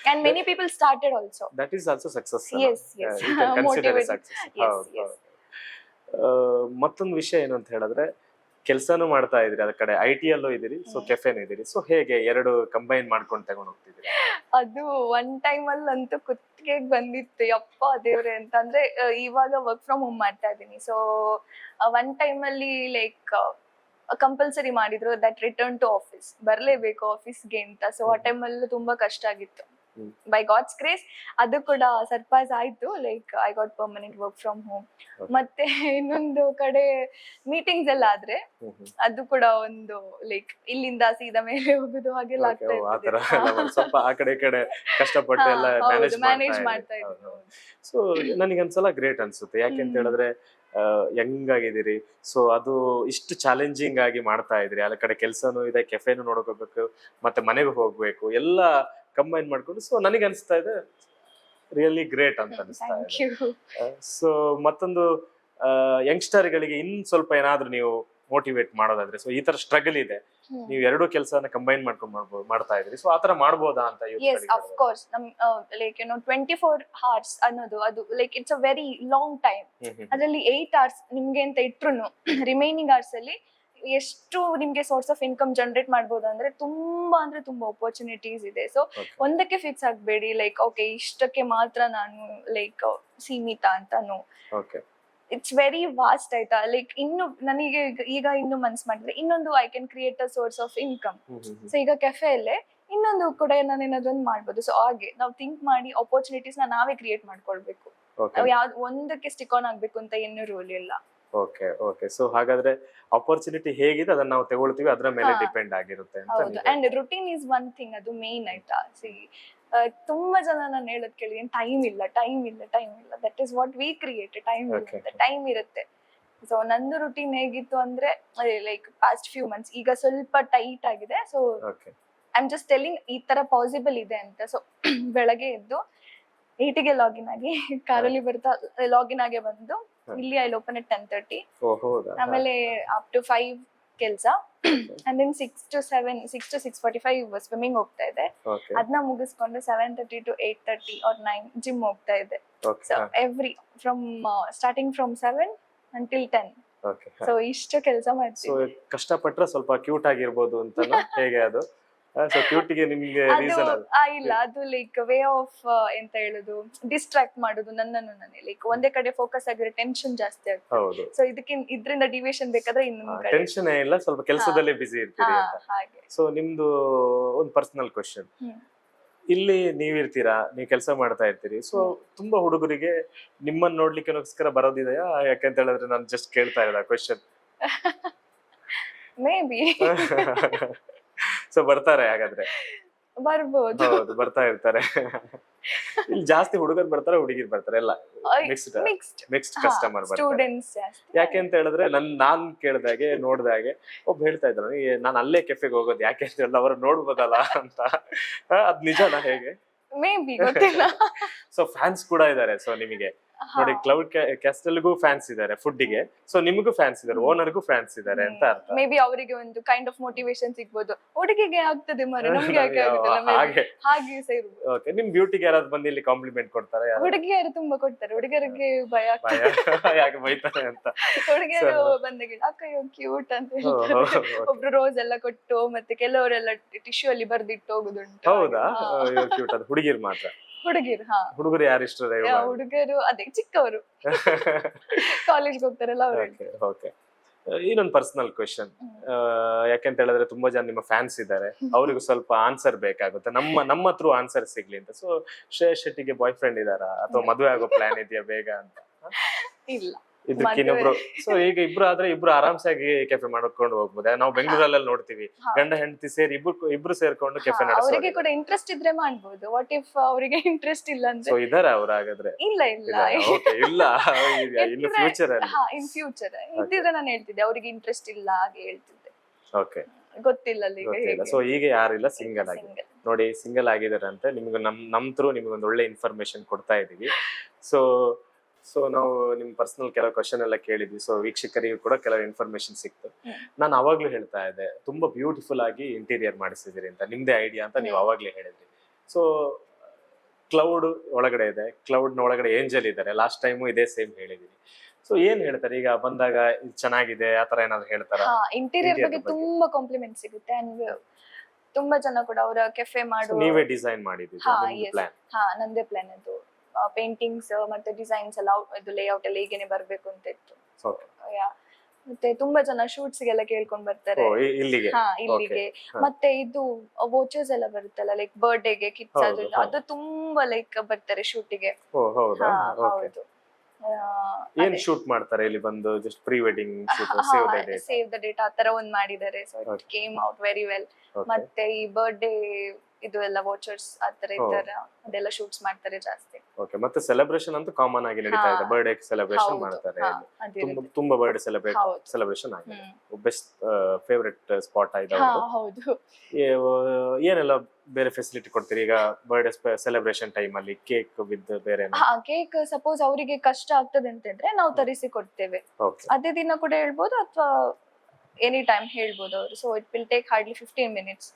Speaker 2: And many people started also.
Speaker 1: That is also success.
Speaker 2: Yes, motivated. Yes.
Speaker 1: ಮತ್ತೊಂದು ವಿಷಯ ಏನು ಅಂತ ಹೇಳಿದ್ರೆ, ಕೆಲಸನೂ ಮಾಡ್ತಾ ಇದ್ರಿ, ಅದ ಕಡೆ IT ಅಲ್ಲೂ ಇದೀರಿ, ಸೊ ಕೆಫೆನೂ ಇದೀರಿ. ಸೊ ಹೇಗೆ ಎರಡು ಕಂಬೈನ್ ಮಾಡ್ಕೊಂಡು ತಗೊಂಡು ಹೋಗ್ತಿದ್ರಿ?
Speaker 2: ಅದು ಒನ್ ಟೈಮ್ ಅಲ್ಲಿ ಅಂತೂ ಕುತ್ತಿಗೆ ಬಂದಿತ್ತು, ಯಪ್ಪ ದೇವ್ರೆ ಅಂತ. ಅಂದ್ರೆ ಇವಾಗ ವರ್ಕ್ ಫ್ರಮ್ ಹೋಮ್ ಮಾಡ್ತಾ ಇದ್ದೀನಿ. ಸೊ ಒನ್ ಟೈಮ್ ಅಲ್ಲಿ ಲೈಕ್ ಕಂಪಲ್ಸರಿ ಮಾಡಿದ್ರು ದಟ್ ರಿಟರ್ನ್ ಟು ಆಫೀಸ್, ಬರ್ಲೇಬೇಕು ಆಫೀಸ್ಗೆ ಅಂತ. ಸೊ ಆ ಟೈಮ್ ಅಲ್ಲಿ ತುಂಬಾ ಕಷ್ಟ ಆಗಿತ್ತು. ಬೈ ಗಾಡ್ಸ್ ಗ್ರೇಸ್ ಅದು ಕೂಡ ಸರ್ಪಾಸ್ ಆಯ್ತು. Like I got permanent work from home. ಮತ್ತೆ ಇನ್ನೊಂದು ಕಡೆ ಮೀಟಿಂಗ್ಸ್ ಎಲ್ಲ ಆದ್ರೆ ಅದು ಕೂಡ ಒಂದು ಲೈಕ್ ಇಲ್ಲಿಂದ ಸೀದಾ ಮೇಲೆ ಹೋಗುದು ಹಾಗೆಲ್ಲ ಆಗ್ತಾ ಇರ್ತದೆ.
Speaker 1: ಸ್ವಲ್ಪ ಆ ಕಡೆ ಈ ಕಡೆ ಕಷ್ಟಪಟ್ಟು ಎಲ್ಲ
Speaker 2: ಮ್ಯಾನೇಜ್ ಮಾಡ್ತಾ ಇದ್ರು.
Speaker 1: ಸೊ ನನಗನ್ಸಲ ಗ್ರೇಟ್ ಅನ್ಸುತ್ತೆ. ಯಾಕೆಂತ ಹೇಳಿದ್ರೆ ಯಂಗ್ ಆಗಿದ್ದೀರಿ, ಸೊ ಅದು ಇಷ್ಟು ಚಾಲೆಂಜಿಂಗ್ ಆಗಿ ಮಾಡ್ತಾ ಇದ್ರಿ. ಅಲ್ಲ ಕಡೆ ಕೆಲ್ಸನೂ ಇದೆ, ಕೆಫೆನೂ ನೋಡ್ಕೋಬೇಕು, ಮತ್ತೆ ಮನೆಗೆ ಹೋಗ್ಬೇಕು, ಎಲ್ಲ ಕಂಬೈನ್ ಮಾಡ್ಕೊಂಡು ಸೊ ನನಗೆ ಅನಿಸ್ತಾ ಇದೆ ರಿಯಲಿ ಗ್ರೇಟ್ ಅಂತ ಅನಿಸ್ತಾ
Speaker 2: ಥ್ಯಾಂಕ್
Speaker 1: ಇದೆ.
Speaker 2: ಯು.
Speaker 1: ಸೊ ಮತ್ತೊಂದು ಯಂಗ್ಸ್ಟರ್ಗಳಿಗೆ ಇನ್ ಸ್ವಲ್ಪ ಏನಾದ್ರೂ ನೀವು ಮೋಟಿವೇಟ್ ಮಾಡೋದಾದ್ರೆ, ಸೊ ಈ ತರ ಸ್ಟ್ರಗಲ್ ಇದೆ, ನೀವು ಎರಡೂ ಕೆಲಸನ ಕಂಬೈನ್ ಮಾಡ್ಕೊಂಡು ಮಾಡ್ತಾ ಇದ್ರಿ, ಸೊ ಆತರ ಮಾಡ್ಬೋದಾ ಅಂತ
Speaker 2: ಎಸ್ ಆಫ್ ಕೋರ್ಸ್ ನಮ್ ಲೈಕ್ 24 hours ಅನ್ನೋದು ಅದು like it's a very long time. ಅದರಲ್ಲಿ 8 hours ನಿಮ್ಗೆ ಅಂತ ಇಟ್ರು ರಿಮೈನಿಂಗ್ ಅವರ್ಸ್ ಅಲ್ಲಿ ಎಷ್ಟು ನಿಮ್ಗೆ ಸೋರ್ಸ್ ಆಫ್ ಇನ್ಕಮ್ ಜನರೇಟ್ ಮಾಡ್ಬೋದು ಅಂದ್ರೆ ತುಂಬಾ ಅಪರ್ಚುನಿಟೀಸ್ ಇದೆ. ಸೊ ಒಂದಕ್ಕೆ ಫಿಕ್ಸ್ ಆಗ್ಬೇಡಿ ಲೈಕ್ ಓಕೆ ಇಷ್ಟಕ್ಕೆ ಮಾತ್ರ ನಾನು ಲೈಕ್ ಸೀಮಿತ ಅಂತಾನು.
Speaker 1: ಓಕೆ,
Speaker 2: ಇಟ್ಸ್ ವೆರಿ ವಾಸ್ಟ್ ಆಯ್ತಾ. ಲೈಕ್ ಇನ್ನು ನನಗೆ ಈಗ ಇನ್ನು ಮನ್ಸ್ ಮಾಡಿದ್ರೆ ಇನ್ನೊಂದು I can create a source of income. So ಈಗ ಕೆಫೆ ಅಲ್ಲೇ ಇನ್ನೊಂದು ಕೂಡ ನಾನು ಏನಾದ್ರು ಒಂದು ಮಾಡ್ಬೋದು. ಸೊ ಹಾಗೆ ನಾವು ಥಿಂಕ್ ಮಾಡಿ ಆಪರ್ಚುನಿಟೀಸ್ ನಾವೇ ಕ್ರಿಯೇಟ್ ಮಾಡ್ಕೊಳ್ಬೇಕು. ನಾವು ಯಾವ್ದು ಒಂದಕ್ಕೆ ಸ್ಟಿಕ್ ಆನ್ ಆಗ್ಬೇಕು ಅಂತ ಏನು ರೂಲ್ ಇಲ್ಲ.
Speaker 1: ಓಕೆ ಓಕೆ, ಸೊ ಹಾಗಾದ್ರೆ ಅಪರ್ಚುನಿಟಿ ಹೇಗಿದೆ ಅದನ್ನ ನಾವು ತಗೊಳ್ತೀವಿ, ಅದ್ರ ಮೇಲೆ ಡಿಪೆಂಡ್ ಆಗಿರುತ್ತೆ ಅಂತ.
Speaker 2: ಹೌದು, and routine is one thing, ಅದು ಮೇನ್ ಆಯ್ತಾ. ಸಿ ತುಂಬಾ ಜನ ನಾನು ಹೇಳೋದ್ ಕೇಳಿ ಟೈಮ್ ಇಲ್ಲ. That is what we create. Time ಇರುತ್ತೆ. ಸೊ ನಂದು ರುಟೀನ್ ಹೇಗಿತ್ತು ಅಂದ್ರೆ ಲೈಕ್ ಪಾಸ್ಟ್ ಫ್ಯೂ ಮಂತ್ಸ್ ಈಗ ಸ್ವಲ್ಪ ಟೈಟ್ ಆಗಿದೆ. So I am just telling ಈ ತರ ಪಾಸಿಬಲ್ ಇದೆ ಅಂತ. ಸೊ ಬೆಳಗ್ಗೆ ಎದ್ದು 8ಗೆ ಲಾಗಿನ್ ಆಗಿ ಕಾರಲ್ಲಿ ಬರ್ತಾ ಲಾಗಿನ್ ಆಗೇ ಬಂದು ಇಲ್ಲಿ ಐ ಓಪನ್ at 10:30. ಆಮೇಲೆ ಅಪ್ ಟು 5 ಕೆಲಸ, ಅಂಡ್ ದೆನ್ 6 to 6:45 ಸ್ವಿಮ್ಮಿಂಗ್ ಹೋಗ್ತಾ ಇದೆ. ಅದನ್ನ ಮುಗಿಸ್ಕೊಂಡು 7:30 to 8:30 or 9 ಜಿಮ್ ಹೋಗ್ತಾ ಇದೆ. So every from starting from 7 until 10. So ಇಷ್ಟು ಕೆಲಸ ಮಾಡ್ತೀವಿ.
Speaker 1: ಕಷ್ಟಪಟ್ರೆ ಸ್ವಲ್ಪ ಕ್ಯೂಟ್ ಆಗಿರ್ಬೋದು ಅಂತ ಹೇಗೆ ಅದು? ಸೊ ಕ್ಯೂಟಿಗೆ ನಿಮ್ಗೆ ರೀಸನ್
Speaker 2: ಇಲ್ಲ, ಅದು ಲೈಕ್ ವೇ ಆಫ್ ಎಂತ ಹೇಳುದು, ಡಿಸ್ಟ್ರಾಕ್ಟ್ ಮಾಡುದು ನನ್ನನ್ನು ನಾನೇ. ಲೈಕ್ ಒಂದೇ ಕಡೆ ಫೋಕಸ್ ಆಗಿದ್ರೆ ಟೆನ್ಷನ್ ಜಾಸ್ತಿ ಆಗ್ತದೆ. ಸೊ ಇದರಿಂದ ಡಿವಿಯೇಷನ್ ಬೇಕಾದ್ರೆ ಇನ್ನೊಂದು ಕಡೆ
Speaker 1: ಟೆನ್ಷನ್ ಇಲ್ಲ, ಸ್ವಲ್ಪ ಕೆಲಸದಲ್ಲೇ ಬಿಸಿ ಇರ್ತೀರಿ ಅಂತ.
Speaker 2: ಹಾಗೆ.
Speaker 1: ಸೊ ನಿಮ್ದು ಒಂದು ಪರ್ಸನಲ್ ಕ್ವೆಶ್ಚನ್, ಇಲ್ಲಿ ನೀವಿರ್ತೀರಾ, ನೀವು ಕೆಲಸ ಮಾಡ್ತಾ ಇರ್ತೀರಿ, ಸೊ ತುಂಬಾ ಹುಡುಗರಿಗೆ ನಿಮ್ಮನ್ನ ನೋಡ್ಲಿಕ್ಕೋಸ್ಕರ ಬರೋದಿದೆಯಾ? ಯಾಕಂತ ಹೇಳಿದ್ರೆ ನಾನು ಜಸ್ಟ್ ಕೇಳ್ತಾ ಇರೋದ ಕ್ವೆಶ್ಚನ್.
Speaker 2: ಮೇ ಬಿ
Speaker 1: ಸೊ ಬರ್ತಾರೆ, ಹಾಗಾದ್ರೆ
Speaker 2: ಬರ್ಬೋದು.
Speaker 1: ಹೌದು, ಬರ್ತಾ ಇರ್ತಾರೆ. ಇಲ್ಲಿ ಜಾಸ್ತಿ ಹುಡುಗರು ಬರ್ತಾರೆ, ಹುಡುಗಿರು ಬರ್ತಾರೆ, ಎಲ್ಲ ಮಿಕ್ಸ್ಡ್ ಕಸ್ಟಮರ್ ಬರ್ತಾರೆ. ಯಾಕೆ ಅಂತ ಹೇಳಿದ್ರೆ ನಾನ್ ಕೇಳ್ದಾಗೆ ನೋಡ್ದಾಗೆ ಒಬ್ಬ ಹೇಳ್ತಾ ಇದ್ರು, ನಾನು ಅಲ್ಲೇ ಕೆಫೆಗೆ ಹೋಗೋದು ಯಾಕೆ ಅಂತ ಹೇಳಿದ್ರೆ ಅವರು ನೋಡ್ಬೋದಲ್ಲ ಅಂತ. ಅದ್ ನಿಜನಾ ಹೇಗೆ?
Speaker 2: ಮೇ ಬಿ ಗೊತ್ತಿಲ್ಲ.
Speaker 1: ಸೊ ಫ್ಯಾನ್ಸ್ ಕೂಡ ಇದಾರೆ. ಸೊ ನಿಮಗೆ ನೋಡಿ, ಕ್ಲೌಡ್ ಕ್ಯಾಸ್ಟಲ್ಗೂ ಫ್ಯಾನ್ಸ್ ಇದಾರೆ, ಫುಡ್ಡಿಗೆ. ಸೊ ನಿಮಗೂ ಫ್ಯಾನ್ಸ್ ಇದಾರೆ, ಓನರ್ಗೂ ಫ್ಯಾನ್ಸ್ ಇದಾರೆ ಅಂತ ಅರ್ಥ.
Speaker 2: ಮೇ ಬಿ ಅವರಿಗೆ ಒಂದು ಕೈಂಡ್ ಆಫ್ ಮೋಟಿವೇಶನ್ ಸಿಗ್ಬೋದು. ಹುಡುಗಿಗೆ ಆಗ್ತದೆ ಮರೆ, ನಮ್ಗೆ ಯಾಕೆ ಆಗುದಿಲ್ಲ? ಹಾಗೆ ಸೇರ್ಬೋದು.
Speaker 1: ಓಕೆ, ನಿಮ್ ಬ್ಯೂಟಿಗೆ ಯಾರಾದ್ರೂ ಬಂದು ಇಲ್ಲಿ ಕಾಂಪ್ಲಿಮೆಂಟ್ ಕೊಡ್ತಾರೆ?
Speaker 2: ಹುಡುಗಿಯರು ತುಂಬಾ ಕೊಡ್ತಾರೆ, ಹುಡುಗರಿಗೆ ಭಯ
Speaker 1: ಯಾಕೆ ಬೈತಾರೆ ಅಂತ.
Speaker 2: ಹುಡುಗಿಯರು ಬಂದಾಗ ಅಕ್ಕ ಕ್ಯೂಟ್ ಅಂತ ಹೇಳ್ತಾರೆ. ಒಬ್ರು ರೋಸ್ ಎಲ್ಲ ಕೊಟ್ಟು, ಮತ್ತೆ ಕೆಲವರೆಲ್ಲ ಟಿಶ್ಯೂ ಅಲ್ಲಿ ಬರ್ದಿಟ್ಟು ಹೋಗುದುಂಟು.
Speaker 1: ಹೌದಾ? ಕ್ಯೂಟ್ ಅದು ಹುಡುಗಿರು ಮಾತ್ರ? ಹುಡುಗರು ಯಾರು ಇಷ್ಟ?
Speaker 2: ಹುಡುಗರು ಅದೇ ಚಿಕ್ಕವರು ಕಾಲೇಜ್ಗೆ ಹೋಗ್ತಾರಲ್ಲ ಅವರು.
Speaker 1: ಓಕೆ, ಇನ್ನೊಂದು ಪರ್ಸನಲ್ ಕ್ವೆಶ್ಚನ್. ಯಾಕೆಂತ ಹೇಳಿದ್ರೆ ತುಂಬಾ ಜನ ನಿಮ್ಮ ಫ್ಯಾನ್ಸ್ ಇದ್ದಾರೆ, ಅವ್ರಿಗೂ ಸ್ವಲ್ಪ ಆನ್ಸರ್ ಬೇಕಾಗುತ್ತೆ, ನಮ್ಮ ಥ್ರೂ ಆನ್ಸರ್ ಸಿಗ್ಲಿ ಅಂತ. ಸೊ ಶ್ರೇಯಸ್ ಶೆಟ್ಟಿಗೆ ಬಾಯ್ ಫ್ರೆಂಡ್ ಇದಾರಾ, ಅಥವಾ ಮದುವೆ ಆಗೋ ಪ್ಲಾನ್ ಇದೆಯಾ ಬೇಗ ಅಂತ?
Speaker 2: ಇಲ್ಲ,
Speaker 1: ಇದಕ್ಕೆ ಇನ್ನೊಬ್ರು. ಸೊ ಈಗ ಇಬ್ರು ಆದ್ರೆ ಇಬ್ರು ಆರಾಮ್ಸಾಗಿ ಕೆಫೆ ಮಾಡ್ಕೊಂಡು ಹೋಗ್ಬೋದು. ನಾವು ಬೆಂಗಳೂರಲ್ಲಿ ನೋಡ್ತೀವಿ, ಗಂಡ ಹೆಂಡತಿ ಸೇರಿ ಇಬ್ರು ಸೇರ್ಕೊಂಡು ಕೆಫೆ ನಡೆಸೋದು.
Speaker 2: ಅವರಿಗೆ ಕೂಡ ಇಂಟ್ರೆಸ್ಟ್ ಇದ್ರೆ ಮಾಡ್ಬೋದು. ವಾಟ್ ಇಫ್ ಅವರಿಗೆ ಇಂಟ್ರೆಸ್ಟ್ ಇಲ್ಲ ಅಂದ್ರೆ?
Speaker 1: ಸೊ ಇದಾರೆ ಅವ್ರು ಹಾಗಾದ್ರೆ?
Speaker 2: ಇಲ್ಲ ಇಲ್ಲ
Speaker 1: ಇನ್ನು ಫ್ಯೂಚರ್ ಅಲ್ಲಿ?
Speaker 2: ಇನ್ ಫ್ಯೂಚರ್ ಇದ್ದಿದ್ರೆ ನಾನು ಹೇಳ್ತಿದ್ದೆ, ಅವ್ರಿಗೆ ಇಂಟ್ರೆಸ್ಟ್ ಇಲ್ಲ ಹಾಗೆ ಹೇಳ್ತಿದ್ದೆ.
Speaker 1: ಓಕೆ,
Speaker 2: ಗೊತ್ತಿಲ್ಲ ಈಗ.
Speaker 1: ಸೊ ಈಗ ಯಾರಿಲ್ಲ, ಸಿಂಗಲ್ ಆಗಿ ನೋಡಿ, ಸಿಂಗಲ್ ಆಗಿದಾರೆ ಅಂತ ನಿಮ್ಗೆ ನಮ್ ಥ್ರೂ ನಿಮ್ಗೊಂದು ಒಳ್ಳೆ ಇನ್ಫಾರ್ಮೇಶನ್ ಕೊಡ್ತಾ ಇದೀವಿ. ಸೊ ನಾವು ನಿಮ್ ಪರ್ಸನಲ್ ಕೆಲವು ಕ್ವಶನ್ ಎಲ್ಲ ಕೇಳಿದ್ವಿ. ಸೊ ವೀಕ್ಷಕರಿಗೂ ಕೂಡ ಕೆಲವು ಇನ್ಫಾರ್ಮೇಶನ್ ಸಿಕ್ತು. ನಾನು ಅವಾಗ್ಲೂ ಹೇಳ್ತಾ ಇದ್ದೆ, ತುಂಬಾ ಬ್ಯೂಟಿಫುಲ್ ಆಗಿ ಇಂಟೀರಿಯರ್ ಮಾಡಿಸಿದಿರಿ ಅಂತ, ನಿಮ್ದೇ ಐಡಿಯಾ ಅಂತ ನೀವು ಅವಾಗ್ಲೇ ಹೇಳಿದ್ರಿ. ಸೊ ಕ್ಲೌಡ್ ಒಳಗಡೆ ಇದೆ, ಕ್ಲೌಡ್ ಒಳಗಡೆ ಏಂಜಲ್ ಇದ್ದಾರೆ. ಲಾಸ್ಟ್ ಟೈಮು ಇದೇ ಸೇಮ್ ಹೇಳಿದೀನಿ. ಸೊ ಏನ್ ಹೇಳ್ತಾರೆ ಈಗ ಬಂದಾಗ, ಇದು ಚೆನ್ನಾಗಿದೆ ಆತರ ಏನಾದ್ರು ಹೇಳ್ತಾರ?
Speaker 2: ಇಂಟೀರಿಯರ್ ಬಗ್ಗೆ ತುಂಬಾ ಕಾಂಪ್ಲಿಮೆಂಟ್ ಸಿಗುತ್ತೆ. ಅಂಡ್ ತುಂಬಾ ಜನ ಕೂಡ ಅವರ ಕೆಫೆ ಮಾಡು
Speaker 1: ನೀವೇ ಡಿಸೈನ್ ಮಾಡಿದ್ದೀರಿ?
Speaker 2: ನಂದೇ ಪ್ಲಾನ್ ಅದು. ಪೇಂಟಿಂಗ್ಸ್ ಮತ್ತೆ ಡಿಸೈನ್ಸ್ ಎಲ್ಲ ಇದು ಲೇಔಟ್ ಎಲ್ಲ ಹೀಗೇನೆ ಬರ್ಬೇಕು ಅಂತ ಇತ್ತು. ಮತ್ತೆ ತುಂಬಾ ಜನ ಶೂಟ್ಸ್ ಗೆಲ್ಲ ಕೇಳ್ಕೊಂಡ್ ಬರ್ತಾರೆ
Speaker 1: ಇಲ್ಲಿಗೆ.
Speaker 2: ಮತ್ತೆ ಇದು ವೋಚರ್ಸ್ ಎಲ್ಲ ಬರುತ್ತಲ್ಲ, ಲೈಕ್ ಬರ್ಡೇಗೆ ಕಿಡ್ಸ್ ಅದು ತುಂಬಾ ಲೈಕ್ ಬರ್ತಾರೆ ಶೂಟಿಗೆ. ಹೌದು.
Speaker 1: ಏನ್ ಶೂಟ್ ಮಾಡ್ತಾರೆ ಇಲ್ಲಿ ಬಂದು? Just pre wedding shoot, save the date
Speaker 2: ಆತರ ಒಂದ್ ಮಾಡಿದ್ದಾರೆ. So it came out very well. ಮತ್ತೆ ಈ ಬರ್ಡೇ ಇದು ಎಲ್ಲ ವಾಚರ್ಸ್ ಆತರ ಈ ತರ ಅದೆಲ್ಲ ಶೂಟ್ಸ್ ಮಾಡ್ತಾರೆ ಜಾಸ್ತಿ.
Speaker 1: ಓಕೆ, ಮತ್ತೆ ಸೆಲೆಬ್ರೇಷನ್ ಅಂತೂ ಕಾಮನ್ ಆಗಿ ನಡೀತಾ ಇದೆ, ಬರ್ಡೇ ಸೆಲೆಬ್ರೇಷನ್
Speaker 2: ಹೌದು,
Speaker 1: ಮಾಡ್ತಾರೆ
Speaker 2: ಹಾ,
Speaker 1: ಇಲ್ಲಿ.
Speaker 2: ಅದಿರುತ್ತೆ.
Speaker 1: ತುಂಬಾ ಬರ್ಡೇ
Speaker 2: ಹೌದು.
Speaker 1: ಸೆಲೆಬ್ರೇಷನ್ ಆಗಿದೆ.
Speaker 2: ಹ್ಮ್.
Speaker 1: ಬೆಸ್ಟ್ ಫೇವರೆಟ್ ಸ್ಪಾಟ್ ಆಯ್ತು
Speaker 2: ಹಾ,
Speaker 1: ಅವ್ರ್ದು.
Speaker 2: ಹೌದು.
Speaker 1: ಏನೆಲ್ಲ ಬೇರೆ ಫೆಸಿಲಿಟಿ ಕೊಡ್ತೀರಿ ಈಗ ಬರ್ಡೇ ಸೆಲೆಬ್ರೇಷನ್ ಟೈಮ್ ಅಲ್ಲಿ? ಕೇಕ್ ವಿತ್ ಬೇರೆ?
Speaker 2: ಹಾ, ಕೇಕ್ ಸಪೋಸ್ ಅವರಿಗೆ ಕಷ್ಟ ಆಗ್ತದೆ ಅಂತಂದ್ರೆ ನಾವು ತರಿಸಿ ಕೊಡ್ತೇವೆ.
Speaker 1: ಓಕೆ,
Speaker 2: ಅದೇ ದಿನ ಕೂಡ ಹೇಳ್ಬೋದು ಅಥವಾ ಎನಿ ಟೈಮ್ ಹೇಳ್ಬೋದು ಅವರು. So it will take hardly 15 minutes.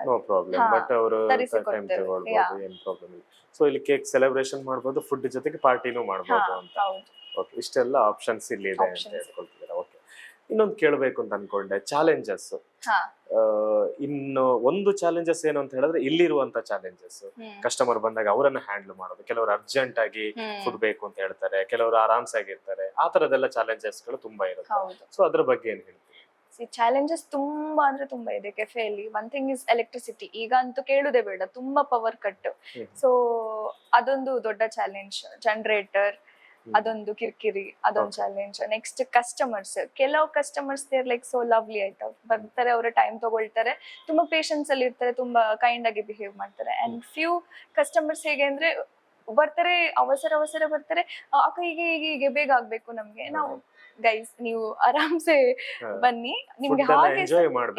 Speaker 1: No problem.
Speaker 2: ಹಾ,
Speaker 1: ಬಟ್ ಅವರು
Speaker 2: ತರಿಸಿ
Speaker 1: ಟೈಮ್
Speaker 2: ಕೊಡ್ತೇವೆ.
Speaker 1: ತಗೊಳ್ಬಹುದು,
Speaker 2: ಯಾ.
Speaker 1: ಏನ್ ಪ್ರಾಬ್ಲಮ್ ಇಲ್ಲ. ಸೊ ಇಲ್ಲಿ ಕೇಕ್ ಸೆಲೆಬ್ರೇಷನ್ ಮಾಡ್ಬೋದು, ಫುಡ್ ಜೊತೆಗೆ ಪಾರ್ಟಿನೂ
Speaker 2: ಹಾ,
Speaker 1: ಮಾಡ್ಬೋದು ಅಂತ.
Speaker 2: ಹೌದು.
Speaker 1: ಓಕೆ, ಇಷ್ಟೆಲ್ಲ ಆಪ್ಷನ್ಸ್ ಇಲ್ಲಿ ಇದೆ ಅಂತ
Speaker 2: Options.
Speaker 1: ಹೇಳ್ಕೊಳ್ತಿದ್ದೀರಾ. ಓಕೆ, ಇನ್ನೊಂದು ಕೇಳಬೇಕು ಅಂತ ಅನ್ಕೊಂಡೆ, ಚಾಲೆಂಜಸ್.
Speaker 2: ಹಾ.
Speaker 1: ಇನ್ನು ಒಂದು ಚಾಲೆಂಜಸ್ ಏನು ಅಂತ ಹೇಳಿದ್ರೆ ಇಲ್ಲಿರುವಂತ ಚಾಲೆಂಜಸ್, ಕಸ್ಟಮರ್ ಬಂದಾಗ ಅವರನ್ನ ಹ್ಯಾಂಡಲ್ ಮಾಡೋದು. ಕೆಲವರು ಅರ್ಜೆಂಟ್ ಆಗಿ ಫುಡ್ ಬೇಕು ಅಂತ ಹೇಳ್ತಾರೆ, ಕೆಲವರು ಆರಾಮ್ಸೆ ಆಗಿರ್ತಾರೆ. ಆ ತರದೆಲ್ಲ ಚಾಲೆಂಜಸ್ ಗಳು ತುಂಬಾ ಇರುತ್ತೆ.
Speaker 2: ಹೌದು.
Speaker 1: ಸೊ ಅದ್ರ ಬಗ್ಗೆ ಏನ್ ಹೇಳ್ತೀವಿ?
Speaker 2: ಚಾಲೆಂಜಸ್ ತುಂಬಾ ಅಂದ್ರೆ ತುಂಬಾ ಇದೆ ಕೆಫೆಯಲ್ಲಿ. One thing is electricity. ಈಗ ಅಂತೂ ಕೇಳುದೇ ಬೇಡ, ತುಂಬಾ ಪವರ್ ಕಟ್. ಸೊ ಅದೊಂದು ದೊಡ್ಡ ಚಾಲೆಂಜ್. ಜನರೇಟರ್ ಅದೊಂದು ಕಿರಿಕಿರಿ, ಅದೊಂದು ಚಾಲೆಂಜ್. ನೆಕ್ಸ್ಟ್ ಕಸ್ಟಮರ್ಸ್, ಕೆಲವು customers there like so lovely ಆಯ್ತಾ, ಬರ್ತಾರೆ, ಅವರ ಟೈಮ್ ತಗೊಳ್ತಾರೆ, ತುಂಬಾ ಪೇಷನ್ಸ್ ಅಲ್ಲಿ ಇರ್ತಾರೆ, ತುಂಬಾ ಕೈಂಡ್ ಆಗಿ ಬಿಹೇವ್ ಮಾಡ್ತಾರೆ. ಅಂಡ್ ಫ್ಯೂ ಕಸ್ಟಮರ್ಸ್ ಹೇಗೆ ಅಂದ್ರೆ ಬರ್ತಾರೆ, ಅವಸರ ಬರ್ತಾರೆ, ಅಕ್ಕ ಹೀಗೆ ಬೇಗ ಆಗ್ಬೇಕು ನಮ್ಗೆ. ನಾವು ಗೈಸ್ ನೀವು ಆರಾಮ್ಸೆ ಬನ್ನಿ, ನಿಮ್ಗೆ ಹಾಗೆ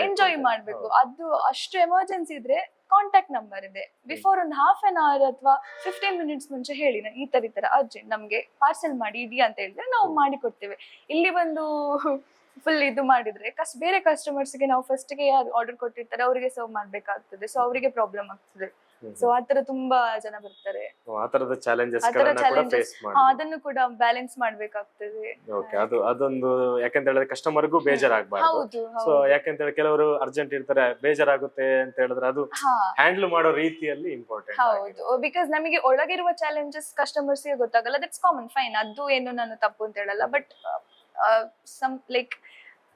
Speaker 2: ಎಂಜಾಯ್ ಮಾಡ್ಬೇಕು. ಅದು ಅಷ್ಟು ಎಮರ್ಜೆನ್ಸಿ ಇದ್ರೆ ಕಾಂಟ್ಯಾಕ್ಟ್ ನಂಬರ್ ಇದೆ, ಬಿಫೋರ್ ಒಂದು ಹಾಫ್ ಅನ್ ಅವರ್ ಅಥವಾ 15 minutes ಮುಂಚೆ ಹೇಳಿ, ಈ ತರ ಅರ್ಜೆಂಟ್ ನಮ್ಗೆ ಪಾರ್ಸೆಲ್ ಮಾಡಿ ಇಡಿ ಅಂತ ಹೇಳಿದ್ರೆ ನಾವು ಮಾಡಿ ಕೊಡ್ತೇವೆ. ಇಲ್ಲಿ ಬಂದು ಫುಲ್ ಇದು ಮಾಡಿದ್ರೆ ಬೇರೆ ಕಸ್ಟಮರ್ಸ್ಗೆ ನಾವು ಫಸ್ಟ್ ಗೆ ಯಾರು ಆರ್ಡರ್ ಕೊಟ್ಟಿರ್ತಾರೆ ಅವರಿಗೆ ಸರ್ವ್ ಮಾಡ್ಬೇಕಾಗ್ತದೆ. ಸೊ ಅವರಿಗೆ ಪ್ರಾಬ್ಲಮ್ ಆಗ್ತದೆ. ಸೊ ಆತರ ತುಂಬಾ ಜನ ಬರ್ತಾರೆ.
Speaker 1: ಆ ತರದ ಚಾಲೆಂಜಸ್
Speaker 2: ಆ ತರ
Speaker 1: ಗಳನ್ನ ಕೂಡ
Speaker 2: challenges,
Speaker 1: ಫೇಸ್ ಮಾಡಿ.
Speaker 2: ಅದನ್ನು ಕೂಡ ಬ್ಯಾಲೆನ್ಸ್ ಮಾಡ್ಬೇಕಾಗ್ತದೆ.
Speaker 1: ಓಕೆ, ಅದೊಂದು ಯಾಕಂತ ಹೇಳಿದ್ರೆ ಕಸ್ಟಮರ್ಗೂ ಬೇಜಾರಾಗಬಾರ್ದು.
Speaker 2: ಹೌದು,
Speaker 1: ಸೊ
Speaker 2: ಹೌದು.
Speaker 1: ಯಾಕಂತ ಹೇಳಿ ಕೆಲವರು ಅರ್ಜೆಂಟ್ ಇರ್ತಾರೆ, ಬೇಜಾರಾಗುತ್ತೆ ಅಂತ ಹೇಳಿದ್ರೆ ಅದು
Speaker 2: ಹಾ,
Speaker 1: ಹ್ಯಾಂಡಲ್ ಮಾಡೋ ರೀತಿಯಲ್ಲಿ ಇಂಪಾರ್ಟೆಂಟ್.
Speaker 2: ಹೌದು. ಬಿಕಾಸ್ ನಮಗೆ ಒಳಗಿರುವ ಚಾಲೆಂಜಸ್ ಕಸ್ಟಮರ್ಸ್ ಗೆ ಗೊತ್ತಾಗಲ್ಲ. That's common, fine. ಅದು ಏನು ನಾನು ತಪ್ಪು ಅಂತ ಹೇಳಲ್ಲ. ಬಟ್ ಸಮ್ ಲೈಕ್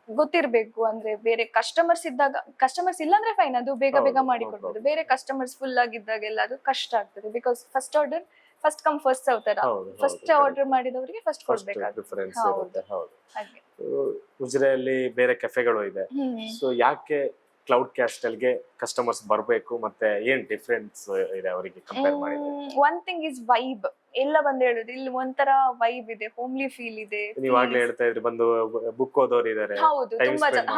Speaker 2: ಗೊತ್ತಿರ್ಬೇಕು. ಅಂದ್ರೆ ಬೇರೆ ಕಸ್ಟಮರ್ಸ್ ಇದ್ದಾಗ, ಕಸ್ಟಮರ್ಸ್ ಇಲ್ಲ ಅಂದ್ರೆ ಫೈನ್, ಅದು ಬೇಗ ಮಾಡಿ ಕೊಡ್ಬೋದು. ಬೇರೆ ಕಸ್ಟಮರ್ಸ್ ಫುಲ್ ಆಗಿದ್ದಾಗೆಲ್ಲ ಅದು ಕಷ್ಟ ಆಗ್ತದೆ. Because first order first come first serve ತರ. ಫಸ್ಟ್ ಆರ್ಡರ್ ಮಾಡಿದವರಿಗೆ ಫಸ್ಟ್ ಕೊಡ್ಬೇಕಾಗ್ತದೆ.
Speaker 1: ಡಿಫರೆನ್ಸ್
Speaker 2: ಹೌದು,
Speaker 1: ಇರುತ್ತೆ. ಹೌದು.
Speaker 2: ಹಾಗೆ.
Speaker 1: ಉಜಿರೆಯಲ್ಲಿ ಬೇರೆ ಕೆಫೆಗಳು ಇದೆ. ಸೊ ಯಾಕೆ ಕ್ಲೌಡ್ ಕ್ಯಾಸ್ಟಲ್ಗೆ ಕಸ್ಟಮರ್ಸ್ ಬರಬೇಕು, ಮತ್ತೆ ಏನ್ ಡಿಫರೆನ್ಸ್ ಇದೆ ಅವರಿಗೆ ಕಂಪೇರ್ ಮಾಡಿದ್ರೆ?
Speaker 2: One thing is vibe. ಎಲ್ಲ ಬಂದು ಹೇಳುದು, ಇಲ್ಲಿ ಒಂಥರ ವೈಬ್ ಇದೆ, ಹೋಮ್ಲಿ ಫೀಲ್ ಇದೆ.
Speaker 1: ನೀವಾಗ್ಲೇ ಹೇಳ್ತಾ ಇದ್ರಿ, ಬಂದು ಬುಕ್ ಓದೋರು ಇದಾರೆ.
Speaker 2: ಹೌದು, ತುಂಬಾ ಜನ.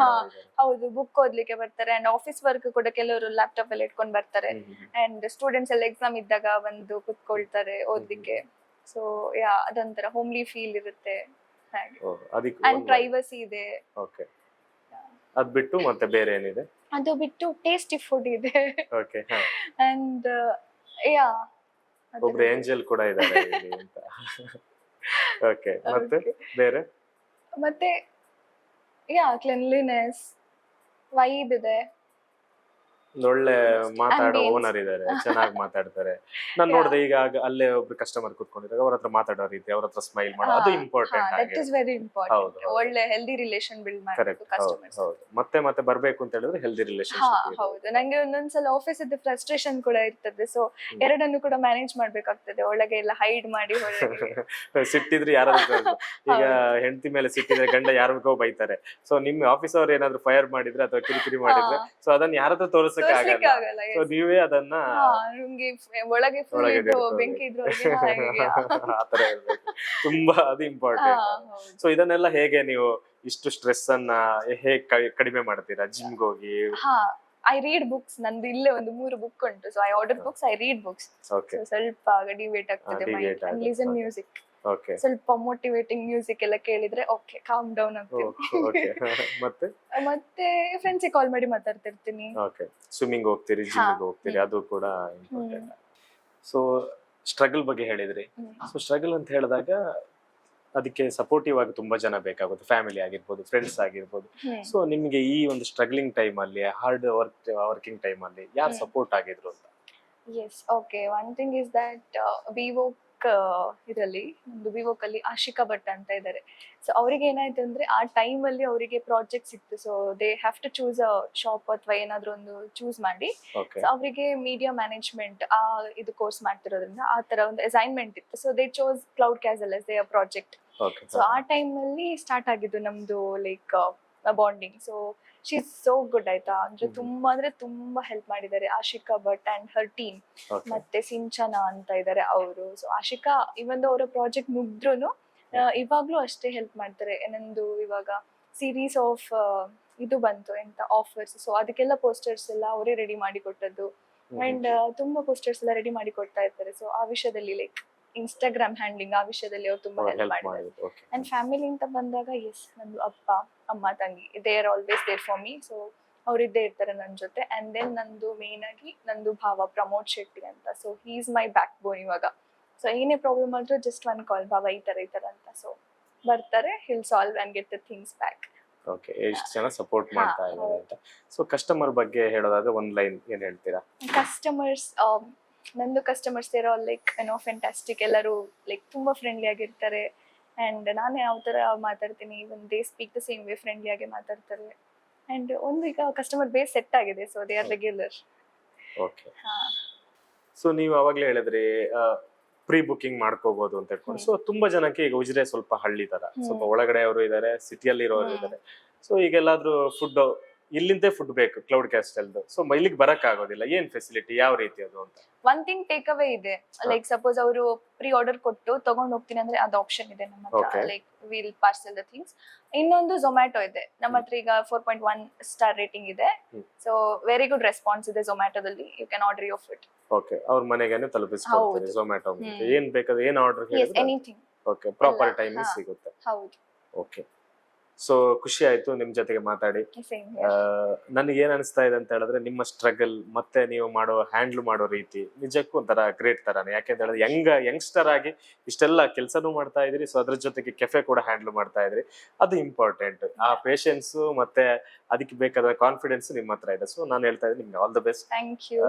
Speaker 2: ಹೌದು, ಬುಕ್ ಓದ್ಲಿಕ್ಕೆ ಬರ್ತಾರೆ. ಅಂಡ್ ಆಫೀಸ್ ವರ್ಕ್ ಕೂಡ ಕೆಲವರು ಲ್ಯಾಪ್ಟಾಪ್ ಅಲ್ಲಿ ಇಟ್ಕೊಂಡ್ ಬರ್ತಾರೆ. ಅಂಡ್ ಸ್ಟೂಡೆಂಟ್ಸ್ ಎಲ್ಲ ಎಕ್ಸಾಮ್ ಇದ್ದಾಗ ಬಂದು ಕುತ್ಕೊಳ್ತಾರೆ ಓದ್ಲಿಕ್ಕೆ. ಸೊ ಅದೊಂಥರ ಹೋಮ್ಲಿ ಫೀಲ್ ಇರುತ್ತೆ ಹಾಗೆ. ಅಂಡ್ ಪ್ರೈವಸಿ ಇದೆ.
Speaker 1: ಓಕೆ, ಅದ್ ಬಿಟ್ಟು ಮತ್ತೆ ಬೇರೆ ಏನಿದೆ?
Speaker 2: ಅದು ಬಿಟ್ಟು ಟೇಸ್ಟಿ ಫುಡ್ ಇದೆ.
Speaker 1: ಓಕೆ,
Speaker 2: ಅಂಡ್
Speaker 1: ಒಬ್ರು ಏಂಜಲ್ ಕೂಡ ಇದ್ದಾರೆ ಇಲ್ಲಿ ಅಂತ. ಓಕೆ, ಮತ್ತೆ ಬೇರೆ?
Speaker 2: ಮತ್ತೆ ಕ್ಲೆನ್ಲಿನೆಸ್, ವೈಬ್ ಇದೆ.
Speaker 1: ಒಳ್ಳೆ ಮಾತಾಡೋ ಓನರ್ ಇದಾರೆ, ಚೆನ್ನಾಗಿ ಮಾತಾಡ್ತಾರೆ. ನಾನ್ ನೋಡಿದೆ ಈಗ ಅಲ್ಲೇ ಒಬ್ರು ಕಸ್ಟಮರ್ ಕುತ್ಕೊಂಡಿದ್ದಾರೆ, ಅವ್ರ ಹತ್ರ ಮಾತಾಡೋ ರೀತಿ, ಅವ್ರ ಹತ್ರ ಸ್ಮೈಲ್ ಮಾಡೋ, ಅದು important.
Speaker 2: That is very important. ಒಳ್ಳೆ ಹೆಲ್ದಿ ರಿಲೇಶನ್ ಬಿಲ್ಡ್ ಮಾಡಬೇಕು ಕಸ್ಟಮರ್ಸ್.
Speaker 1: ಹೌದು, ಮತ್ತೆ ಬರ್ಬೇಕು ಅಂತ ಹೇಳಿದ್ರೆ ಹೆಲ್ದಿ ರಿಲೇಶನ್ಶಿಪ್.
Speaker 2: ಹೌದು, ನಂಗೆ ಒಂದೊಂದ್ಸಲ ಆಫೀಸ್ ಇದ್ದ ಫ್ರಸ್ಟ್ರೇಷನ್ ಕೂಡ ಇರ್ತದೆ. ಸೊ ಎರಡನ್ನು ಕೂಡ ಮ್ಯಾನೇಜ್ ಮಾಡ್ಬೇಕಾಗ್ತದೆ. ಒಳಗೆ ಎಲ್ಲ ಹೈಡ್ ಮಾಡಿ ಹೊರಗೆ.
Speaker 1: ಸಿಟ್ಟಿದ್ರೆ ಯಾರಾದ್ರೂ ಈಗ ಹೆಂಡತಿ ಮೇಲೆ ಸಿಟ್ಟಿದ್ರೆ ಗಂಡ ಯಾರಿಗೋ ಬೈತಾರೆ. ಸೊ ನಿಮ್ ಆಫೀಸ್ ಅವ್ರು ಏನಾದ್ರು ಫೈರ್ ಮಾಡಿದ್ರೆ ಅಥವಾ ಕಿರಿಕಿರಿ ಮಾಡಿದ್ರೆ, ಸೊ ಅದನ್ನ ಯಾರತ್ರ ತೋರಿಸಕ್ಕೆ ಆಗಲ್ಲ. ಸೊ ನೀವೇ ಅದನ್ನ
Speaker 2: ಒಳಗೆ ಬೆಂಕಿ ಇದ್ರು
Speaker 1: ಆತರ ಹೇಳ್ಬೇಕು. ತುಂಬಾ ಅದು ಇಂಪಾರ್ಟೆಂಟ್. ಸೊ ಇದನ್ನೆಲ್ಲ ಹೇಗೆ ನೀವು ಇಷ್ಟು ಸ್ಟ್ರೆಸ್ ಅನ್ನ ಹೇಗೆ ಕಡಿಮೆ ಮಾಡ್ತೀರಾ? ಜಿಮ್ಗೆ ಹೋಗಿ?
Speaker 2: I read books. ನಂದು ಇಲ್ಲೇ ಒಂದು 3 ಬುಕ್ ಉಂಟು. So I order books, I read books. ಸ್ವಲ್ಪ ಡಿವೇಟ್ ಆಗ್ತದೆ ಮೈಂಡ್. And listen music. ಸ್ವಲ್ಪ ಮೋಟಿವೇಟಿಂಗ್ ಮ್ಯೂಸಿಕ್ ಎಲ್ಲ ಕೇಳಿದ್ರೆ ಓಕೆ, ಕಾಮ್ ಡೌನ್ ಆಗ್ತೀನಿ. ಮತ್ತೆ ಫ್ರೆಂಡ್ಸ್ ಕಾಲ್ ಮಾಡಿ ಮಾತಾಡ್ತಿರ್ತೀನಿ.
Speaker 1: ಸ್ವಿಮ್ಮಿಂಗ್ ಹೋಗ್ತೀರಿ, ಜಿಮ್ಗೆ ಹೋಗ್ತೀರಿ, ಅದು ಕೂಡ ಇಂಪಾರ್ಟೆಂಟ್. ಸೊ ಸ್ಟ್ರಗಲ್ ಬಗ್ಗೆ ಹೇಳಿದ್ರಿ. ಸೊ ಸ್ಟ್ರಗಲ್ ಅಂತ ಹೇಳಿದಾಗ ಅದಕ್ಕೆ ಸಪೋರ್ಟಿವ್ ಆಗಿ ತುಂಬಾ ಜನ ಬೇಕಾಗುತ್ತೆ, ಫ್ಯಾಮಿಲಿ ಆಗಿರ್ಬೋದು, ಫ್ರೆಂಡ್ಸ್ ಆಗಿರ್ಬೋದು. ಸೊ ನಿಮ್ಗೆ ಈ ಒಂದು ಸ್ಟ್ರಗ್ಲಿಂಗ್ ಟೈಮ್ ಅಲ್ಲಿ, ಹಾರ್ಡ್ ವರ್ಕಿಂಗ್ ಟೈಮ್ ಅಲ್ಲಿ ಯಾರು ಸಪೋರ್ಟ್ ಆಗಿದ್ರು ಅಂತ?
Speaker 2: Yes, okay. One thing is that BVoc ಇದರಲ್ಲಿ, ನಮ್ದು ವಿವೋಕ್ ಅಲ್ಲಿ ಆಶಿಕಾ ಭಟ್ ಅಂತ ಇದ್ದಾರೆ. ಸೊ ಅವ್ರಿಗೆ ಏನಾಯ್ತು ಅಂದ್ರೆ ಆ ಟೈಮ್ ಅಲ್ಲಿ ಅವರಿಗೆ ಪ್ರಾಜೆಕ್ಟ್ ಸಿಕ್ತು. So they have to choose a shop ಅಥವಾ ಏನಾದ್ರು ಒಂದು ಚೂಸ್ ಮಾಡಿ. ಸೊ ಅವರಿಗೆ ಮೀಡಿಯಾ ಮ್ಯಾನೇಜ್ಮೆಂಟ್ ಇದು ಕೋರ್ಸ್ ಮಾಡ್ತಿರೋದ್ರಿಂದ ಆ ತರ ಒಂದು ಅಸೈನ್ಮೆಂಟ್ ಇತ್ತು. So they chose Cloud Castle as their project. So ಆ ಟೈಮ್ ಅಲ್ಲಿ ಸ್ಟಾರ್ಟ್ ಆಗಿದ್ದು ನಮ್ದು like bonding. So she is so good ಆಯ್ತಾ, ಅಂದ್ರೆ ತುಂಬಾ ಹೆಲ್ಪ್ ಮಾಡಿದ್ದಾರೆ Ashika Bhat and her team.
Speaker 1: Okay.
Speaker 2: ಮತ್ತೆ ಸಿಂಚನಾ ಅಂತ ಇದ್ದಾರೆ ಅವರು. ಸೊ ಆಶಿಕಾ ಇವನ್ ಅವರ ಪ್ರಾಜೆಕ್ಟ್ ಮುಗ್ದ್ರುನು ಇವಾಗ್ಲೂ ಅಷ್ಟೇ ಹೆಲ್ಪ್ ಮಾಡ್ತಾರೆ. ನಂದು ಇವಾಗ ಸೀರೀಸ್ ಆಫ್ ಇದು ಬಂತು ಎಂತ ಆಫರ್ಸ್, ಸೊ ಅದಕ್ಕೆಲ್ಲ ಪೋಸ್ಟರ್ಸ್ ಎಲ್ಲ ಅವರೇ ರೆಡಿ ಮಾಡಿ ಕೊಟ್ಟದ್ದು. ಅಂಡ್ ತುಂಬಾ ಪೋಸ್ಟರ್ಸ್ ಎಲ್ಲ ರೆಡಿ ಮಾಡಿ ಕೊಡ್ತಾ ಇರ್ತಾರೆ. ಸೊ ಆ ವಿಷಯದಲ್ಲಿ ಲೈಕ್ ಇನ್ಸ್ಟಾಗ್ರಾಮ್ ಹ್ಯಾಂಡ್ಲಿಂಗ್ ಆ ವಿಷಯದಲ್ಲಿ ಅವ್ರು ತುಂಬಾ ಹೆಲ್ಪ್ ಮಾಡಿದ್ದಾರೆ. ಅಂಡ್ ಫ್ಯಾಮಿಲಿ ಅಂತ ಬಂದಾಗ ಎಸ್, ನಂದು ಅಪ್ಪ ಅಮ್ಮ ತಂಗಿ they are always there for me. So ಅವ್ರು ಇದ್ದೇ ಇರ್ತಾರೆ ನನ್ನ ಜೊತೆ. ಅಂಡ್ ದೆನ್ ನಂದು ಮೇನ್ ಆಗಿ ನಂದು ಭಾವ ಪ್ರಮೋದ್ ಶೆಟ್ಟಿ ಅಂತ. So he is my back ಬೋನ್ ಇವಾಗ. ಸೊ ಏನೇ ಪ್ರಾಬ್ಲಮ್ ಆದ್ರೂ ಜಸ್ಟ್ ಒನ್ ಕಾಲ್, ಭಾವ ಈ ತರ ಅಂತ. ಸೊ ಬರ್ತಾರೆ, hill solve and get the things back.
Speaker 1: Okay, ಎಷ್ಟು ಜನ ಸಪೋರ್ಟ್ ಮಾಡ್ತಾ ಇದ್ದಾರೆ ಅಂತ. ಸೊ ಕಸ್ಟಮರ್ ಬಗ್ಗೆ ಹೇಳೋದಾದ್ರೆ ಒಂದ್ ಲೈನ್ ಏನ್ ಹೇಳ್ತೀರಾ?
Speaker 2: ಕಸ್ಟಮರ್ಸ್, ನಂದು ಕಸ್ಟಮರ್ಸ್ ಇರೋ ಲೈಕ್ ಫ್ಯಾಂಟಾಸ್ಟಿಕ್. ಎಲ್ಲರೂ ಲೈಕ್ ತುಂಬಾ ಫ್ರೆಂಡ್ಲಿ ಆಗಿರ್ತಾರೆ. ಅಂಡ್ ನಾನು ಯಾವ ತರ ಮಾತಾಡ್ತೀನಿ, even they speak the same way, friendly ಆಗಿ ಮಾತಾಡ್ತಾರೆ. ಅಂಡ್ ಒಂದು ಈಗ ಕಸ್ಟಮರ್ ಬೇಸ್ ಸೆಟ್ ಆಗಿದೆ, so they are regular.
Speaker 1: Okay, so ನೀವು ಅವಾಗ್ಲೇ ಹೇಳಿದ್ರಿ ಪ್ರೀ ಬುಕಿಂಗ್ ಮಾಡ್ಕೋಬಹುದು ಅಂತ ಹೇಳ್ಕೊಂಡು. ಸೊ ತುಂಬಾ ಜನಕ್ಕೆ ಈಗ ಉಜಿರೆ ಸ್ವಲ್ಪ ಹಳ್ಳಿ ತರ, ಸ್ವಲ್ಪ ಒಳಗಡೆ ಅವರು ಇದಾರೆ, ಸಿಟಿಯಲ್ಲಿ ಇರೋರು ಇದಾರೆ. ಸೊ ಈಗೆಲ್ಲಾದ್ರೂ ಫುಡ್ ಇಲ್ಲಿಂದೇ ಫುಡ್ ಬೇಕು ಕ್ಲೌಡ್ ಕ್ಯಾಸ್ಟಲ್, ಸೊ ಇಲ್ಲಿಗೆ ಬರಕ್ ಆಗೋದಿಲ್ಲ, ಏನ್ ಫೆಸಿಲಿಟಿ, ಯಾವ ರೀತಿ ಅದು ಅಂತ?
Speaker 2: ಒನ್ ಥಿಂಗ್ ಟೇಕ್ ಅವೇ ಇದೆ. ಲೈಕ್ ಸಪೋಸ್ ಅವರು ಪ್ರೀ ಆರ್ಡರ್ ಕೊಟ್ಟು ತಗೊಂಡ್ ಹೋಗ್ತೀನಿ ಅಂದ್ರೆ ಅದು ಆಪ್ಷನ್ ಇದೆ ನಮ್ಮ ಹತ್ರ. Like will parcel the things. ಇನ್ನೊಂದು ಝೊಮ್ಯಾಟೊ ಇದೆ ನಮ್ಮ ಹತ್ರ. ಈಗ 4.1 ಸ್ಟಾರ್ ರೇಟಿಂಗ್ ಇದೆ. ಸೊ ವೆರಿ ಗುಡ್ ರೆಸ್ಪಾನ್ಸ್ ಇದೆ ಝೊಮ್ಯಾಟೊದಲ್ಲಿ. You can order your food.
Speaker 1: Okay, ಅವ್ರ ಮನೆಗೇನೆ ತಲುಪಿಸ್ಕೊಡ್ತೀರಿ ಝೊಮ್ಯಾಟೊ. ಏನ್ ಬೇಕಾದ್ರೆ ಏನ್ ಆರ್ಡರ್ ಹೇಳಿದ್ರೆ
Speaker 2: ಎನಿಥಿಂಗ್.
Speaker 1: ಓಕೆ, ಪ್ರಾಪರ್ ಟೈಮಿಂಗ್ ಸಿಗುತ್ತೆ.
Speaker 2: ಹೌದು.
Speaker 1: ಓಕೆ, ಸೊ ಖುಷಿ ಆಯ್ತು ನಿಮ್ ಜೊತೆಗೆ ಮಾತಾಡಿ. ನನಗೆ ಏನ್ ಅನಿಸ್ತಾ ಇದೆ ಅಂತ ಹೇಳಿದ್ರೆ ನಿಮ್ಮ ಸ್ಟ್ರಗಲ್ ಮತ್ತೆ ನೀವು ಹ್ಯಾಂಡ್ಲ್ ಮಾಡೋ ರೀತಿ ನಿಜಕ್ಕೂ ಒಂಥರ ಗ್ರೇಟ್ ತರಾನೆ. ಯಾಕೆಂತ ಹೇಳಿದ್ರೆ ಯಂಗ್ಸ್ಟರ್ ಆಗಿ ಇಷ್ಟೆಲ್ಲ ಕೆಲಸನೂ ಮಾಡ್ತಾ ಇದ್ರಿ, ಸೊ ಅದ್ರ ಜೊತೆಗೆ ಕೆಫೆ ಕೂಡ ಹ್ಯಾಂಡಲ್ ಮಾಡ್ತಾ ಇದ್ರಿ. ಅದು ಇಂಪಾರ್ಟೆಂಟ್. ಆ ಪೇಷನ್ಸ್ ಮತ್ತೆ ಅದಕ್ಕೆ ಬೇಕಾದ ಕಾನ್ಫಿಡೆನ್ಸ್ ನಿಮ್ಮ ಹತ್ರ ಇದೆ. ಸೊ ನಾನು ಹೇಳ್ತಾ ಇದ್ದೀನಿ ನಿಮ್ಗೆ all the best.
Speaker 2: Thank you.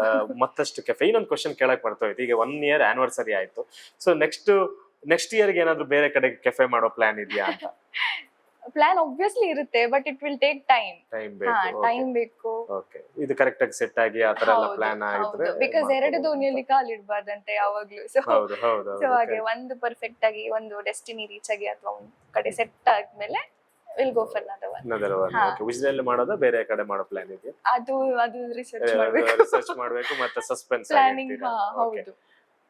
Speaker 1: ಮತ್ತಷ್ಟು ಕೆಫೆ. ಇನ್ನೊಂದು ಕ್ವಶನ್ ಕೇಳಕ್ ಬರ್ತೋಯ್ತು. ಈಗ 1 year ಆನಿವರ್ಸರಿ ಆಯ್ತು. ಸೊ ನೆಕ್ಸ್ಟ್ ಇಯರ್ಗೆ ಏನಾದ್ರು ಬೇರೆ ಕಡೆ ಕೆಫೆ ಮಾಡೋ ಪ್ಲಾನ್ ಇದೆಯಾ ಅಂತ?
Speaker 2: ಪ್ಲಾನ್ ಆಬ್ವಿಯಸ್ಲಿ ಇರುತ್ತೆ, but it will take time ಬೇಕು.
Speaker 1: ಓಕೆ, ಇದು ಕರೆಕ್ಟ್ ಆಗಿ ಸೆಟ್ ಆಗಿ ಆ ತರ ಎಲ್ಲ ಪ್ಲಾನ್ ಆಗಿದ್ರೆ,
Speaker 2: ಬಿಕಾಸ್ ಎರಡು ದೋಣಿಯಲ್ಲಿ ಕಾಲಿಡಬಾರ್ದಂತೆ ಯಾವಾಗ್ಲೂ. ಸೊ ಹಾಗೆ ಒಂದು ಪರ್ಫೆಕ್ಟ್ ಆಗಿ ಒಂದು ಡೆಸ್ಟಿನಿ ರೀಚ್ ಆಗಿ ಅಥವಾ ಒಂದು ಕಡೆ ಸೆಟ್ ಆದ್ಮೇಲೆ will go for another one.
Speaker 1: Okay, ಉಜಿರೆಯಲ್ಲಿ ಮಾಡೋದಾ ಬೇರೆ ಕಡೆ ಮಾಡೋ ಪ್ಲಾನ್ ಇದೆಯಾ?
Speaker 2: ಅದು ರಿಸರ್ಚ್
Speaker 1: ಮಾಡಬೇಕು ಮತ್ತೆ ಸಸ್ಪೆನ್ಸ್
Speaker 2: ಪ್ಲಾನಿಂಗ್. ಹೌದು.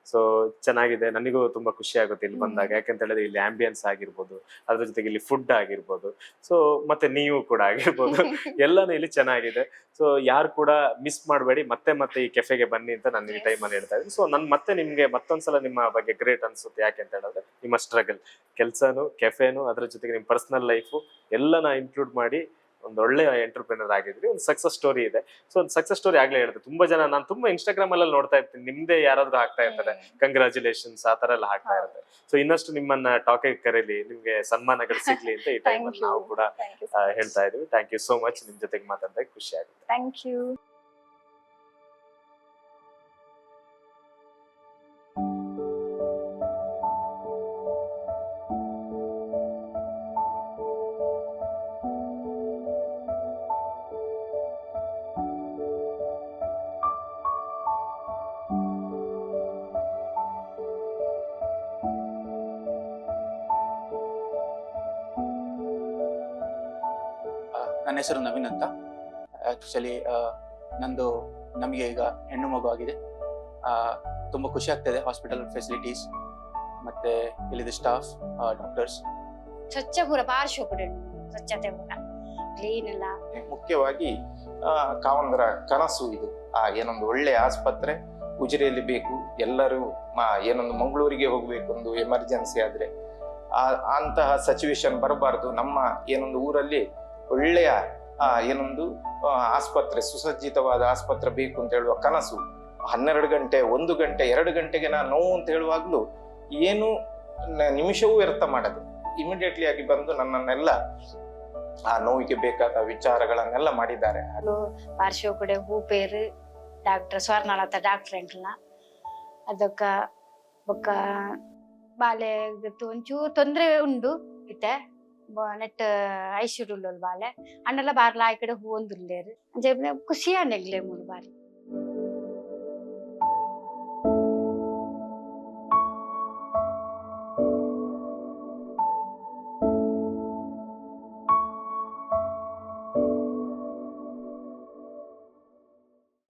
Speaker 1: ಸೊ ಚೆನ್ನಾಗಿದೆ, ನನಗೂ ತುಂಬಾ ಖುಷಿ ಆಗುತ್ತೆ ಇಲ್ಲಿ ಬಂದಾಗ. ಯಾಕಂತ ಹೇಳಿದ್ರೆ ಇಲ್ಲಿ ಆಂಬಿಯನ್ಸ್ ಆಗಿರ್ಬೋದು, ಅದ್ರ ಜೊತೆಗೆ ಇಲ್ಲಿ ಫುಡ್ ಆಗಿರ್ಬೋದು, ಸೊ ಮತ್ತೆ ನೀವು ಕೂಡ ಆಗಿರ್ಬೋದು, ಎಲ್ಲಾನು ಇಲ್ಲಿ ಚೆನ್ನಾಗಿದೆ. ಸೊ ಯಾರು ಕೂಡ ಮಿಸ್ ಮಾಡಬೇಡಿ, ಮತ್ತೆ ಈ ಕೆಫೆಗೆ ಬನ್ನಿ ಅಂತ ನಾನು ಈ ಟೈಮಲ್ಲಿ ಹೇಳ್ತಾ ಇದ್ದೀನಿ. ಸೊ ಮತ್ತೆ ನಿಮ್ಗೆ ಮತ್ತೊಂದ್ಸಲ ನಿಮ್ಮ ಬಗ್ಗೆ ಗ್ರೇಟ್ ಅನ್ಸುತ್ತೆ. ಯಾಕೆ ಅಂತ ಹೇಳಿದ್ರೆ ನಿಮ್ಮ ಸ್ಟ್ರಗಲ್, ಕೆಲ್ಸನು, ಕೆಫೆನು, ಅದ್ರ ಜೊತೆಗೆ ನಿಮ್ಮ ಪರ್ಸನಲ್ ಲೈಫು ಎಲ್ಲನ ಇನ್ಕ್ಲೂಡ್ ಮಾಡಿ ಒಂದು ಒಳ್ಳೆ ಎಂಟರ್ಪ್ರಿನರ್ ಆಗಿದ್ರಿ. ಒಂದು ಸಕ್ಸಸ್ ಸ್ಟೋರಿ ಇದೆ. ಸೊ ಒಂದು ಸಕ್ಸಸ್ ಸ್ಟೋರಿ ಆಗ್ಲೇ ಹೇಳ್ತಾರೆ. ತುಂಬಾ ಜನ ನಾನು ತುಂಬಾ ಇನ್ಸ್ಟಾಗ್ರಾಮ್ ಅಲ್ಲಿ ನೋಡ್ತಾ ಇರ್ತೀನಿ, ನಿಮ್ದೇ ಯಾರಾದ್ರೂ ಹಾಕ್ತಾ ಇರ್ತಾರೆ ಕಂಗ್ರಾಚುಲೇಷನ್ಸ್ ಆ ತರ ಎಲ್ಲ ಹಾಕ್ತಾ ಇರ್ತಾರೆ. ಸೊ ಇನ್ನಷ್ಟು ನಿಮ್ಮನ್ನ ಟಾಕಿಗೆ ಕರೀಲಿ, ನಿಮ್ಗೆ ಸನ್ಮಾನಗಳು ಸಿಗ್ಲಿ ಅಂತ ಈ ಟೈಮಲ್ಲಿ ನಾವು ಕೂಡ ಹೇಳ್ತಾ ಇದೀವಿ. Thank you so much. ನಿಮ್ ಜೊತೆಗೆ ಮಾತಾಡಿದಾಗ ಖುಷಿ ಆಗುತ್ತೆ.
Speaker 2: Thank you.
Speaker 3: ನನ್ನ ಹೆಸರು ನವೀನ್ ಅಂತ. ಆಕ್ಚುಲಿ ನಮಗೆ ಈಗ ಹೆಣ್ಣು ಮಗು ಆಗಿದೆ. ತುಂಬ ಖುಷಿ ಆಗ್ತದೆ. ಹಾಸ್ಪಿಟಲ್ ಫೆಸಿಲಿಟೀಸ್ ಮತ್ತೆ ಇಲ್ಲಿದ್ದ ಸ್ಟಾಫ್, ಡಾಕ್ಟರ್ಸ್
Speaker 4: ಸ್ವಚ್ಛ ಪೂರ ಭಾರಿ ಶೋಕುಡೆ ಸ್ವಚ್ಛತೆ ಪೂರ ಕ್ಲೀನ್ ಎಲ್ಲ.
Speaker 5: ಮುಖ್ಯವಾಗಿ ಕಾವಂದರ ಕನಸು ಇದು. ಏನೊಂದು ಒಳ್ಳೆ ಆಸ್ಪತ್ರೆ ಉಜಿರೆಯಲ್ಲಿ ಬೇಕು. ಎಲ್ಲರೂ ಏನೊಂದು ಮಂಗಳೂರಿಗೆ ಹೋಗ್ಬೇಕು, ಒಂದು ಎಮರ್ಜೆನ್ಸಿ ಆದ್ರೆ ಅಂತಹ ಸಿಚುವೇಶನ್ ಬರಬಾರ್ದು. ನಮ್ಮ ಏನೊಂದು ಊರಲ್ಲಿ ಒಳ್ಳೆಯ ಏನೊಂದು ಆಸ್ಪತ್ರೆ, ಸುಸಜ್ಜಿತವಾದ ಆಸ್ಪತ್ರೆ ಬೇಕು ಅಂತ ಹೇಳುವ ಕನಸು 12 ಗಂಟೆ 1 ಗಂಟೆ 2 ಗಂಟೆಗೆ ನಾನು ನೋವು ಅಂತ ಹೇಳುವಾಗ್ಲೂ ಏನು ನಿಮಿಷವೂ ವ್ಯರ್ಥ ಮಾಡದೆ ಇಮಿಡಿಯೇಟ್ಲಿ ಆಗಿ ಬಂದು ನನ್ನನ್ನೆಲ್ಲ ಆ ನೋವಿಗೆ ಬೇಕಾದ ವಿಚಾರಗಳನ್ನೆಲ್ಲ ಮಾಡಿದ್ದಾರೆ.
Speaker 4: ಪಾರ್ಶ್ವ ಕೂಡ ಹೂ ಪೇರು ಡಾಕ್ಟರ್ ಸ್ವರ್ಣಲತ ಡಾಕ್ಟರ್ ಎಂಟ್ಲ ಅದಕ್ಕ ಬೊಕ್ಕ ಬಾಲೆ ಒಂಚೂರು ತೊಂದರೆ ಉಂಡು ಇತ್ತೆ ನೆಟ್ ಐಶ್ವರ್ಯುಲ್ ಬಾಲೆ ಅಣ್ಣೆಲ್ಲ ಬಾರ್ಲ ಆ ಕಡೆ ಹೂ ಒಂದುಲ್ಲೇರು ಖುಷಿ ನೆಗ್ಲೆ ಮೂರು ಬಾರಿ.